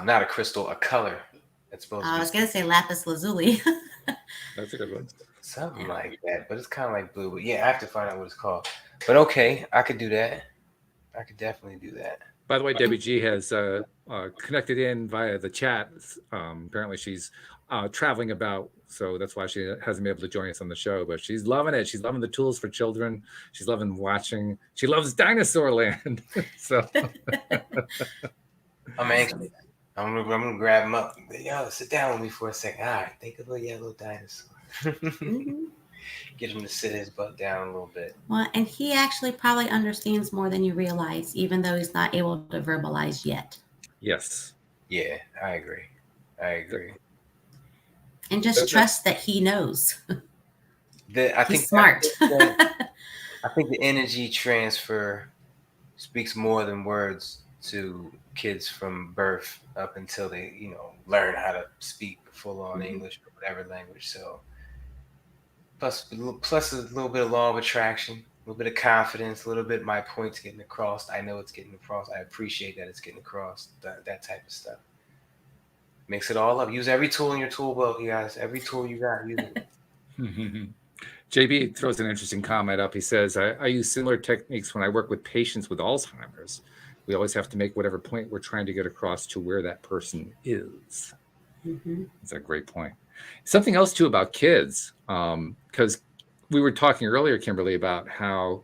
Not a crystal, a color that's supposed to be. I was going to say lapis lazuli. That's a good one. Something like that, but it's kind of like blue. But yeah, I have to find out what it's called. But okay, I could do that. I could definitely do that. By the way, Debbie G has connected in via the chat. Apparently she's traveling about, so that's why she hasn't been able to join us on the show, but she's loving it. She's loving the tools for children. She's loving watching. She loves Dinosaur Land. So I'm anxious. I'm gonna grab him up. Yo, sit down with me for a second. All right, think of a yellow dinosaur. Get him to sit his butt down a little bit. Well, and he actually probably understands more than you realize, even though he's not able to verbalize yet. Yes. Yeah, I agree. And just trust that he knows. He's smart. I think the energy transfer speaks more than words to kids from birth up until they, learn how to speak full-on English or whatever language. So plus a little bit of law of attraction, a little bit of confidence, a little bit my point's getting across. I know it's getting across. I appreciate that it's getting across. That type of stuff. Mix it all up. Use every tool in your tool belt, you guys. Every tool you got, use it. JB throws an interesting comment up. He says, I use similar techniques when I work with patients with Alzheimer's. We always have to make whatever point we're trying to get across to where that person is. That's a great point. Something else too about kids, because we were talking earlier, Kimberly, about how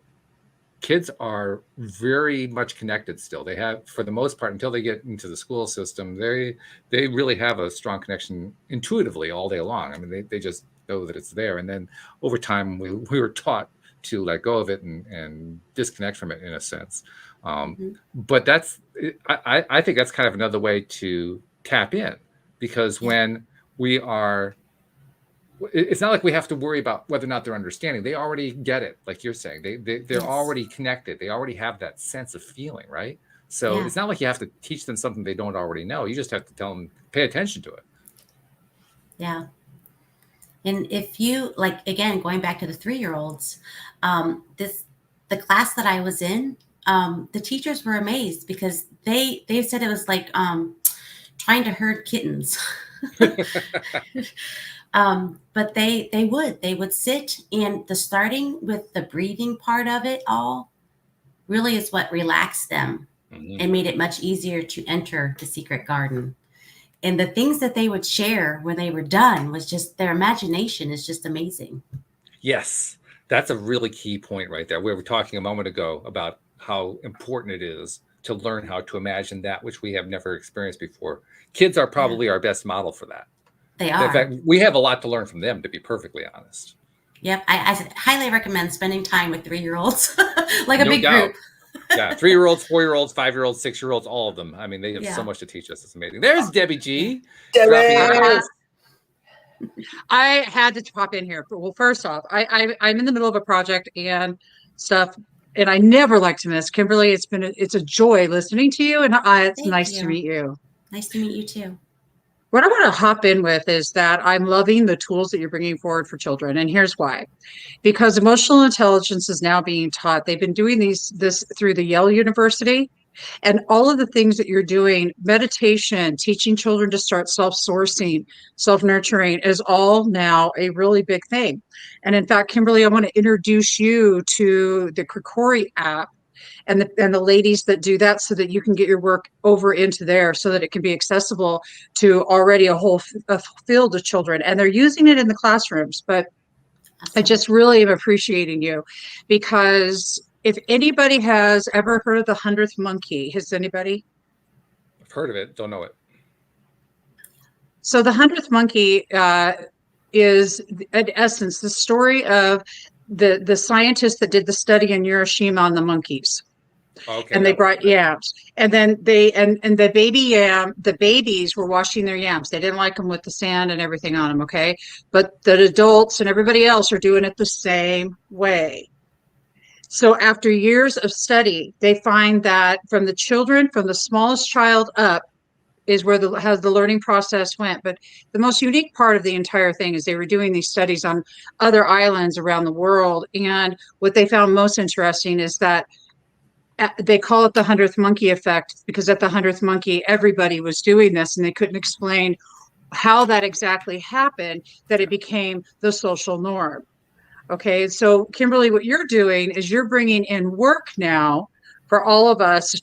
kids are very much connected still. They have, for the most part, until they get into the school system, they really have a strong connection intuitively all day long. I mean, they just know that it's there. And then over time, we were taught to let go of it and disconnect from it in a sense. But I think that's kind of another way to tap in, because when we are, it's not like we have to worry about whether or not they're understanding. They already get it, like you're saying. They're already connected. They already have that sense of feeling, right? So it's not like you have to teach them something they don't already know. You just have to tell them, pay attention to it. Yeah. And if you, like, again, going back to the 3-year-olds, the class that I was in, the teachers were amazed because they said it was like trying to herd kittens. But they would sit, and the starting with the breathing part of it all really is what relaxed them and made it much easier to enter the secret garden. And the things that they would share when they were done was just, their imagination is just amazing. Yes, that's a really key point right there. We were talking a moment ago about how important it is to learn how to imagine that which we have never experienced before. Kids are probably our best model for that. They are. In fact, we have a lot to learn from them, to be perfectly honest. Yep. I highly recommend spending time with 3-year-olds, like a big group. Yeah, 3-year-olds, 4-year-olds, 5-year-olds, 6-year-olds, all of them. I mean, they have so much to teach us. It's amazing. There's Debbie G. Debbie! I had to pop in here. Well, first off, I'm in the middle of a project and stuff, and I never like to miss. Kimberly, it's a joy listening to you, and it's nice to meet you. Nice to meet you too. What I want to hop in with is that I'm loving the tools that you're bringing forward for children. And here's why. Because emotional intelligence is now being taught. They've been doing this through the Yale University. And all of the things that you're doing, meditation, teaching children to start self-sourcing, self-nurturing, is all now a really big thing. And in fact, Kimberly, I want to introduce you to the Krikori app and the ladies that do that, so that you can get your work over into there, so that it can be accessible to already a whole field of children. And they're using it in the classrooms. But I just really am appreciating you, because if anybody has ever heard of the 100th monkey, has anybody? I've heard of it, don't know it. So the 100th monkey is, in essence, the story of the scientists that did the study in Hiroshima on the monkeys. Okay, and they brought yams, and then the babies were washing their yams. They didn't like them with the sand and everything on them. Okay. But the adults and everybody else are doing it the same way. So after years of study, they find that from the children, from the smallest child up, is where how the learning process went. But the most unique part of the entire thing is they were doing these studies on other islands around the world. And what they found most interesting is that they call it the 100th monkey effect, because at the 100th monkey, everybody was doing this, and they couldn't explain how that exactly happened, that it became the social norm. Okay, so Kimberly, what you're doing is you're bringing in work now for all of us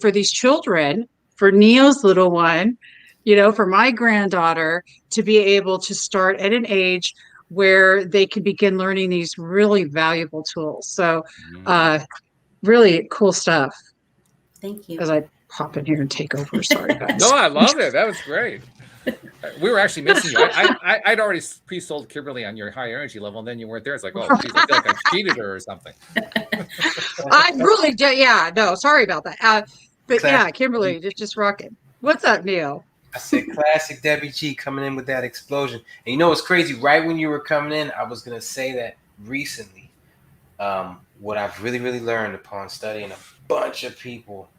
for these children, for Neo's little one, for my granddaughter, to be able to start at an age where they can begin learning these really valuable tools. So, really cool stuff. Thank you. As I pop in here and take over. Sorry, guys. No, I love it. That was great. We were actually missing you. I'd already pre-sold Kimberly on your high energy level, and then you weren't there. It's like, oh, geez, I feel like I cheated her or something. I really did. Yeah, no, sorry about that. But yeah, Kimberly, just rocking. What's up, Neil? I said classic Debbie G coming in with that explosion. And you know what's crazy? Right when you were coming in, I was going to say that recently, what I've really, really learned upon studying a bunch of people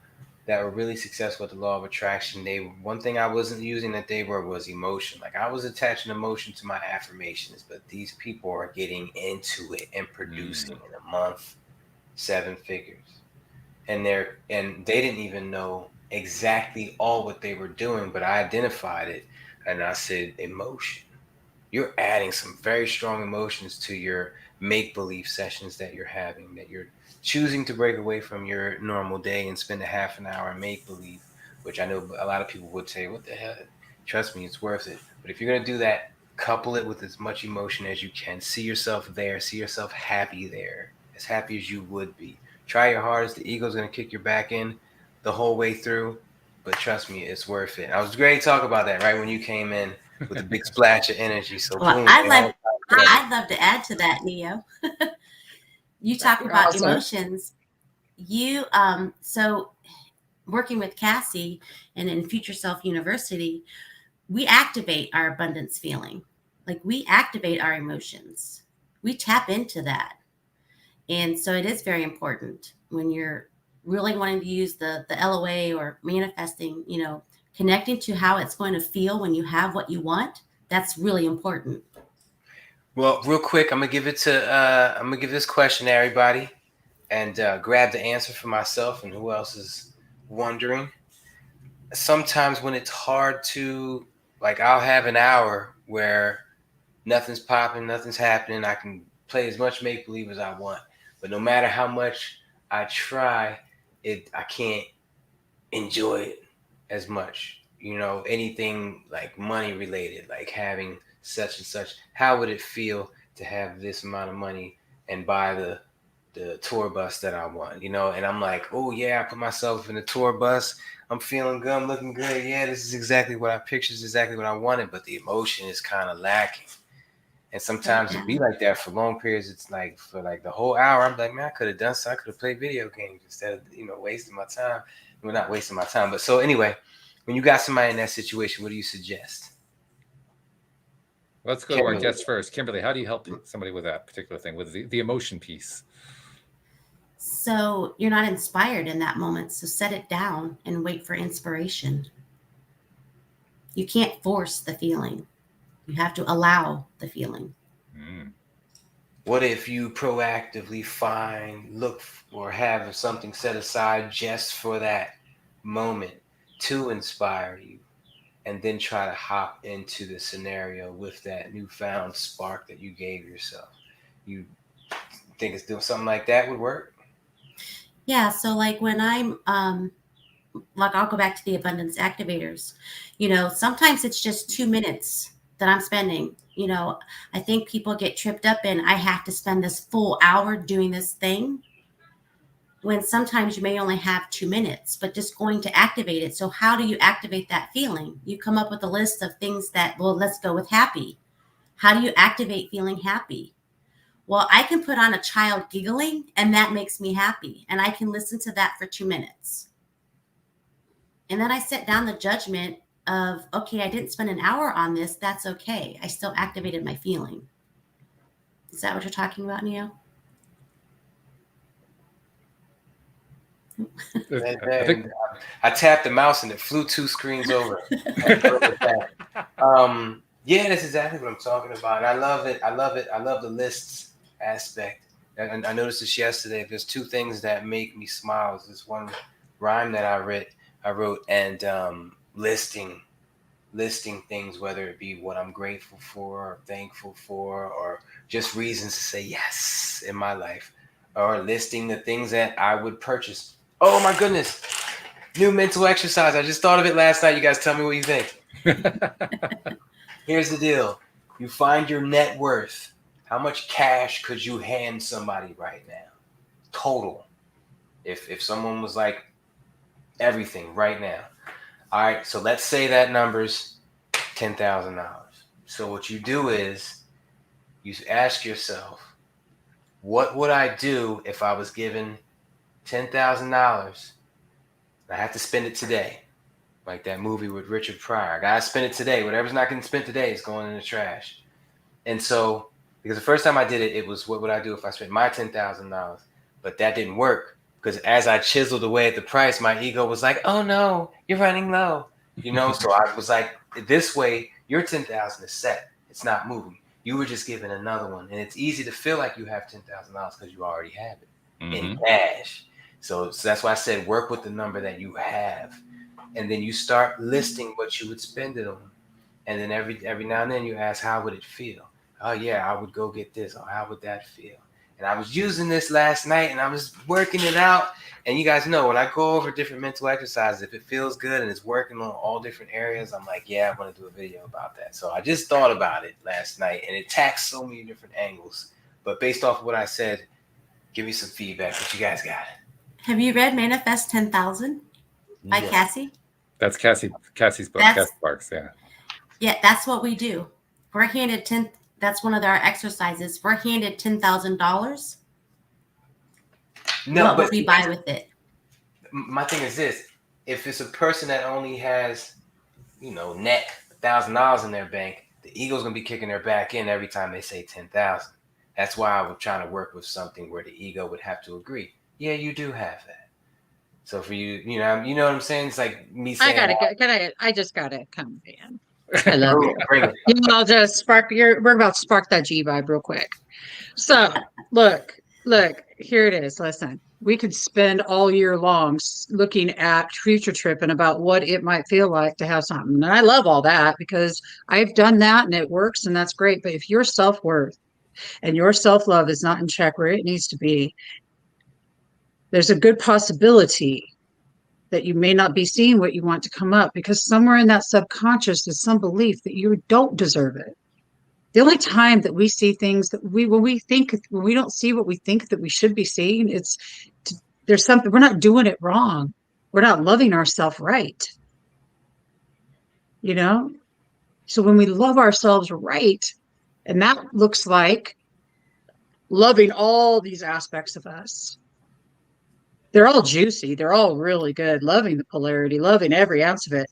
that were really successful with the law of attraction, one thing I wasn't using that they were was emotion. Like, I was attaching emotion to my affirmations, but these people are getting into it and producing in a month 7 figures. And they didn't even know exactly all what they were doing, but I identified it, and I said, emotion. You're adding some very strong emotions to your make-believe sessions that you're having, that you're choosing to break away from your normal day and spend a half an hour in make-believe, which I know a lot of people would say, what the hell? Trust me, it's worth it. But if you're going to do that couple it with as much emotion as you can. See yourself there. See yourself happy there, as happy as you would be. Try your hardest. The ego's going to kick your back in the whole way through, but trust me, it's worth it. I was great to talk about that right when you came in with a big splash of energy. So Well, boom, I'd love to add to that, Neo. You talk about Awesome. emotions. You so working with Cassie and in Future Self University, we activate our abundance feeling. Like we activate our emotions. We tap into that. And so it is very important when you're really wanting to use the LOA or manifesting, connecting to how it's going to feel when you have what you want. That's really important. Well, real quick, I'm gonna give this question to everybody, and grab the answer for myself and who else is wondering. Sometimes when it's hard to, like, I'll have an hour where nothing's popping, nothing's happening. I can play as much make believe as I want, but no matter how much I try, I can't enjoy it as much. Anything like money related, like having such and such. How would it feel to have this amount of money and buy the tour bus that I want? And I'm like, oh yeah, I put myself in the tour bus. I'm feeling good. I'm looking good. Yeah, this is exactly what I pictured. This is exactly what I wanted. But the emotion is kind of lacking. And sometimes it be like that for long periods. It's like for like the whole hour, I'm like, man, I could have done so. I could have played video games instead of, wasting my time. Well, not wasting my time. But so anyway, when you got somebody in that situation, what do you suggest? Let's go to our guest first. Kimberly, how do you help somebody with that particular thing, with the emotion piece? So you're not inspired in that moment. So set it down and wait for inspiration. You can't force the feeling. You have to allow the feeling. What if you proactively look or have something set aside just for that moment to inspire you, and then try to hop into the scenario with that newfound spark that you gave yourself? You think it's doing something like that would work? Yeah. So like when I'm, I'll go back to the abundance activators, sometimes it's just 2 minutes that I'm spending. I think people get tripped up in, I have to spend this full hour doing this thing, when sometimes you may only have 2 minutes, but just going to activate it. So how do you activate that feeling? You come up with a list of things let's go with happy. How do you activate feeling happy? Well, I can put on a child giggling and that makes me happy. And I can listen to that for 2 minutes. And then I set down the judgment of, okay, I didn't spend an hour on this. That's okay. I still activated my feeling. Is that what you're talking about, Neo? I tapped the mouse and it flew 2 screens over. Yeah, that's exactly what I'm talking about. And I love it. I love the lists aspect. And I noticed this yesterday. There's 2 things that make me smile. There's this one rhyme that I wrote, and listing things, whether it be what I'm grateful for or thankful for, or just reasons to say yes in my life, or listing the things that I would purchase. Oh my goodness. New mental exercise. I just thought of it last night. You guys tell me what you think. Here's the deal. You find your net worth. How much cash could you hand somebody right now? Total. If someone was like everything right now. All right, so let's say that number's $10,000. So what you do is you ask yourself, what would I do if I was given $10,000? I have to spend it today. Like that movie with Richard Pryor. I gotta spend it today. Whatever's not getting spent today is going in the trash. And so, because the first time I did it, it was, what would I do if I spent my $10,000? But that didn't work, because as I chiseled away at the price, my ego was like, oh no, you're running low. So I was like, this way, your 10,000 is set. It's not moving. You were just given another one. And it's easy to feel like you have $10,000 because you already have it in cash. So that's why I said work with the number that you have. And then you start listing what you would spend it on. And then every now and then you ask, how would it feel? Oh yeah, I would go get this. Or how would that feel? and I was using this last night, and I was working it out. And you guys know when I go over different mental exercises, if it feels good and it's working on all different areas, I'm like, yeah, I want to do a video about that. So I just thought about it last night, and it attacks so many different angles. But based off of what I said, give me some feedback. What you guys got? Have you read Manifest 10,000 by Yeah. Cassie? That's Cassie's book, That's- Cassie Parks. Yeah. Yeah, that's what we do. We're handed that's one of our exercises. We're handed $10,000. No, What but would we buy with it? my thing is this: if it's a person that only has, net $1,000 in their bank, the ego's gonna be kicking their back in every time they say 10,000. That's why I'm trying to work with something where the ego would have to agree. Yeah, you do have that. So for you, you know what I'm saying? It's like me saying, I just gotta come in. I love you. Bring it. I'll just we're about to spark that G vibe real quick. So look, here it is. Listen, we could spend all year long looking at future tripping about what it might feel like to have something. And I love all that because I've done that and it works and that's great. But if your self-worth and your self-love is not in check where it needs to be, there's a good possibility that you may not be seeing what you want to come up because somewhere in that subconscious is some belief that you don't deserve it. The only time that we see things that when we don't see what we think that we should be seeing, there's something, we're not doing it wrong. We're not loving ourselves right. So when we love ourselves right, and that looks like loving all these aspects of us. They're all juicy. They're all really good. Loving the polarity, loving every ounce of it.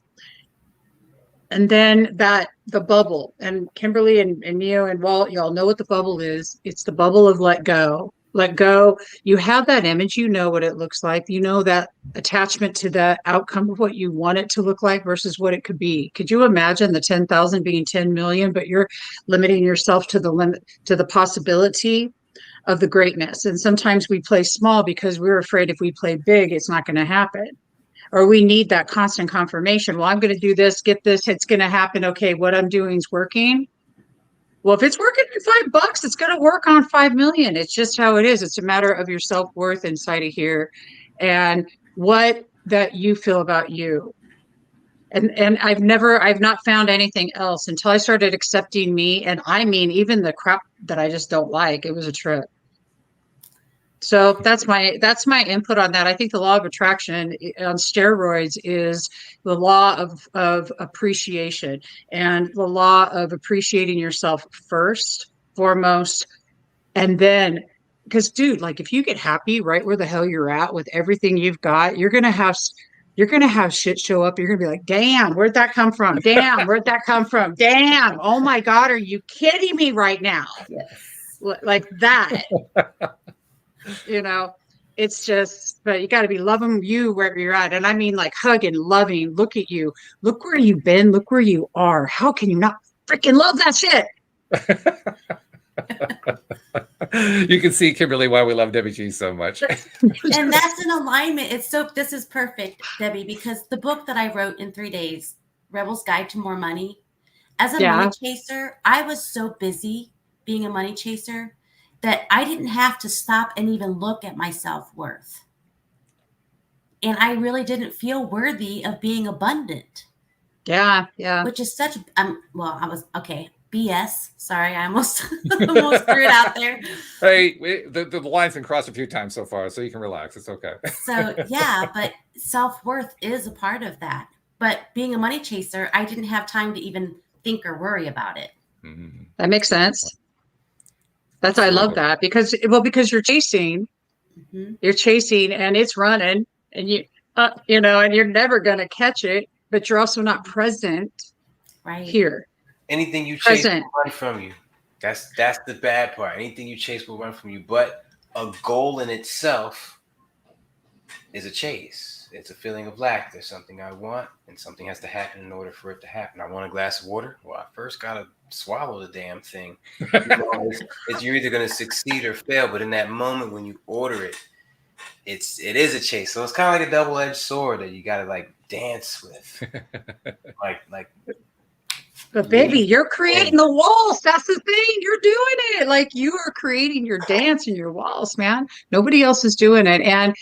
And then the bubble, and Kimberly and Neo and Walt, y'all know what the bubble is. It's the bubble of let go. Let go. You have that image. You know what it looks like. You know that attachment to the outcome of what you want it to look like versus what it could be. Could you imagine the 10,000 being 10 million, but you're limiting yourself to the limit, to the possibility of the greatness? And sometimes we play small because we're afraid if we play big, it's not going to happen. Or we need that constant confirmation. Well, I'm going to do this, get this, it's going to happen. Okay, what I'm doing is working. Well, if it's working for $5, it's going to work on 5 million. It's just how it is. It's a matter of your self-worth inside of here and what that you feel about you. And I've not found anything else until I started accepting me. And I mean, even the crap that I just don't like, it was a trip. So that's my input on that. I think the law of attraction on steroids is the law of appreciation, and the law of appreciating yourself first, foremost, and then, because dude, like if you get happy right where the hell you're at with everything you've got, you're gonna have shit show up. You're gonna be like, damn, where'd that come from? Damn, where'd that come from? Damn, oh my God, are you kidding me right now? Yes. Like that. It's just, but you got to be loving you wherever you're at. And I mean, like hugging, loving, look at you, look where you've been, look where you are. How can you not freaking love that shit? You can see, Kimberly, why we love Debbie G so much. And that's in alignment. This is perfect, Debbie, because the book that I wrote in 3 days, Rebel's Guide to More Money, as a money chaser, I was so busy being a money chaser that I didn't have to stop and even look at my self-worth. And I really didn't feel worthy of being abundant. Yeah. Which is such, BS. Sorry, I almost threw it out there. Hey, the line's been crossed a few times so far, so you can relax. It's okay. So, yeah, but self-worth is a part of that. But being a money chaser, I didn't have time to even think or worry about it. Mm-hmm. That makes sense. I love that because you're chasing, and it's running, and and you're never going to catch it, but you're also not present here. Anything you chase will run from you. That's the bad part. Anything you chase will run from you, but a goal in itself is a chase. It's a feeling of lack. There's something I want, and something has to happen in order for it to happen. I want a glass of water. Well, I first got to swallow the damn thing. You're either going to succeed or fail, but in that moment when you order it, it is a chase. So it's kind of like a double-edged sword that you got to like dance with. like But baby, you're creating the walls. That's the thing. You're doing it. Like you are creating your dance and your walls, man. Nobody else is doing it. And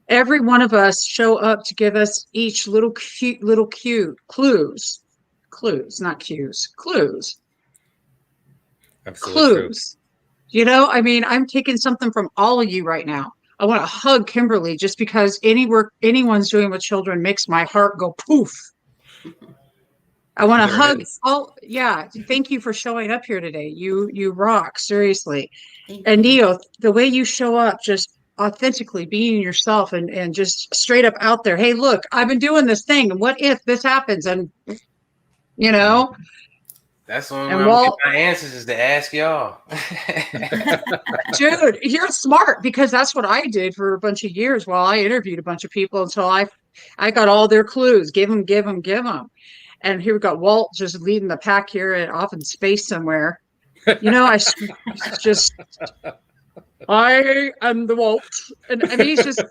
every one of us show up to give us each little cute clues, not cues, clues, Absolutely clues. You know, I mean, I'm taking something from all of you right now. I want to hug Kimberly just because any work anyone's doing with children makes my heart go poof. I want to hug all. Yeah. Thank you for showing up here today. You rock. Seriously. And Neo, the way you show up, just authentically being yourself and just straight up out there. Hey, look, I've been doing this thing. And what if this happens? And, you know, that's the only way I'm getting my answers is to ask y'all. Dude, you're smart because that's what I did for a bunch of years while I interviewed a bunch of people until I got all their clues. Give them. And here we got Walt just leading the pack here off in space somewhere. You know, I am the Walt. And I mean, he's just,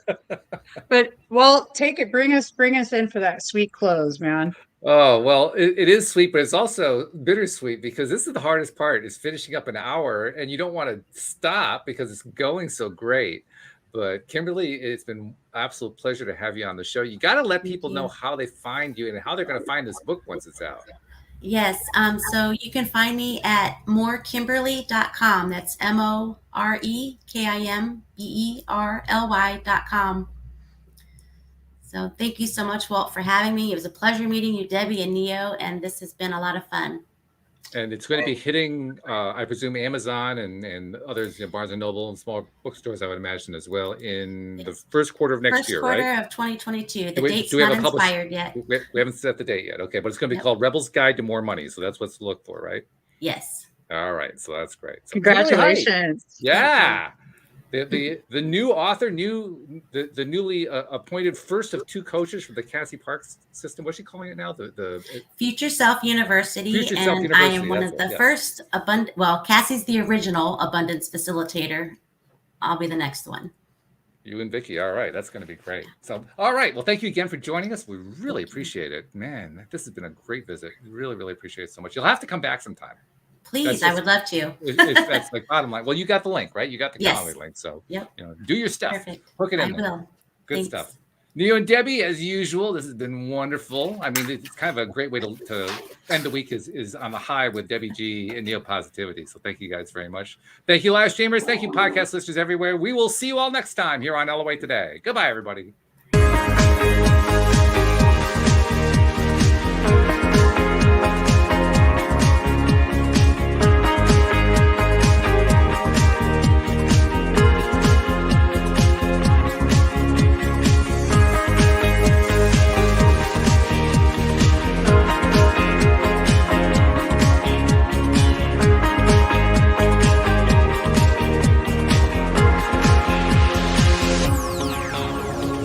but Walt, take it. Bring us in for that sweet close, man. Oh, well, it is sweet, but it's also bittersweet because this is the hardest part is finishing up an hour and you don't want to stop because it's going so great. But Kimberly, it's been an absolute pleasure to have you on the show. You got to let people know how they find you and how they're going to find this book once it's out. Yes. So you can find me at morekimberly.com. That's morekimberly.com. So thank you so much, Walt, for having me. It was a pleasure meeting you, Debbie and Neo, and this has been a lot of fun. And it's going to be hitting, I presume, Amazon and others, Barnes & Noble and small bookstores, I would imagine, as well, in the first quarter of next year, right? First quarter of 2022. The date's not expired yet. We haven't set the date yet. Okay, but it's going to be called Rebel's Guide to More Money. So that's what's to look for, right? Yes. All right. So that's great. So congratulations. Yeah. The new author, the newly appointed first of two coaches for the Cassie Parks system. What's she calling it now? The Future Self University. Future Self University. I am one of the first Cassie's the original abundance facilitator. I'll be the next one. You and Vicky. All right. That's going to be great. So, all right. Well, thank you again for joining us. We really appreciate it. Man, this has been a great visit. Really, really appreciate it so much. You'll have to come back sometime. Please, I would love to. That's like bottom line. Well, you got the link, right? You got the Calendly link. So, do your stuff. Perfect. Hook it in. I will. Good stuff. Neo and Debbie, as usual, this has been wonderful. I mean, it's kind of a great way to end the week is on the high with Debbie G and Neo Positivity. So thank you guys very much. Thank you, live streamers. Thank you, podcast listeners everywhere. We will see you all next time here on LOA Today. Goodbye, everybody.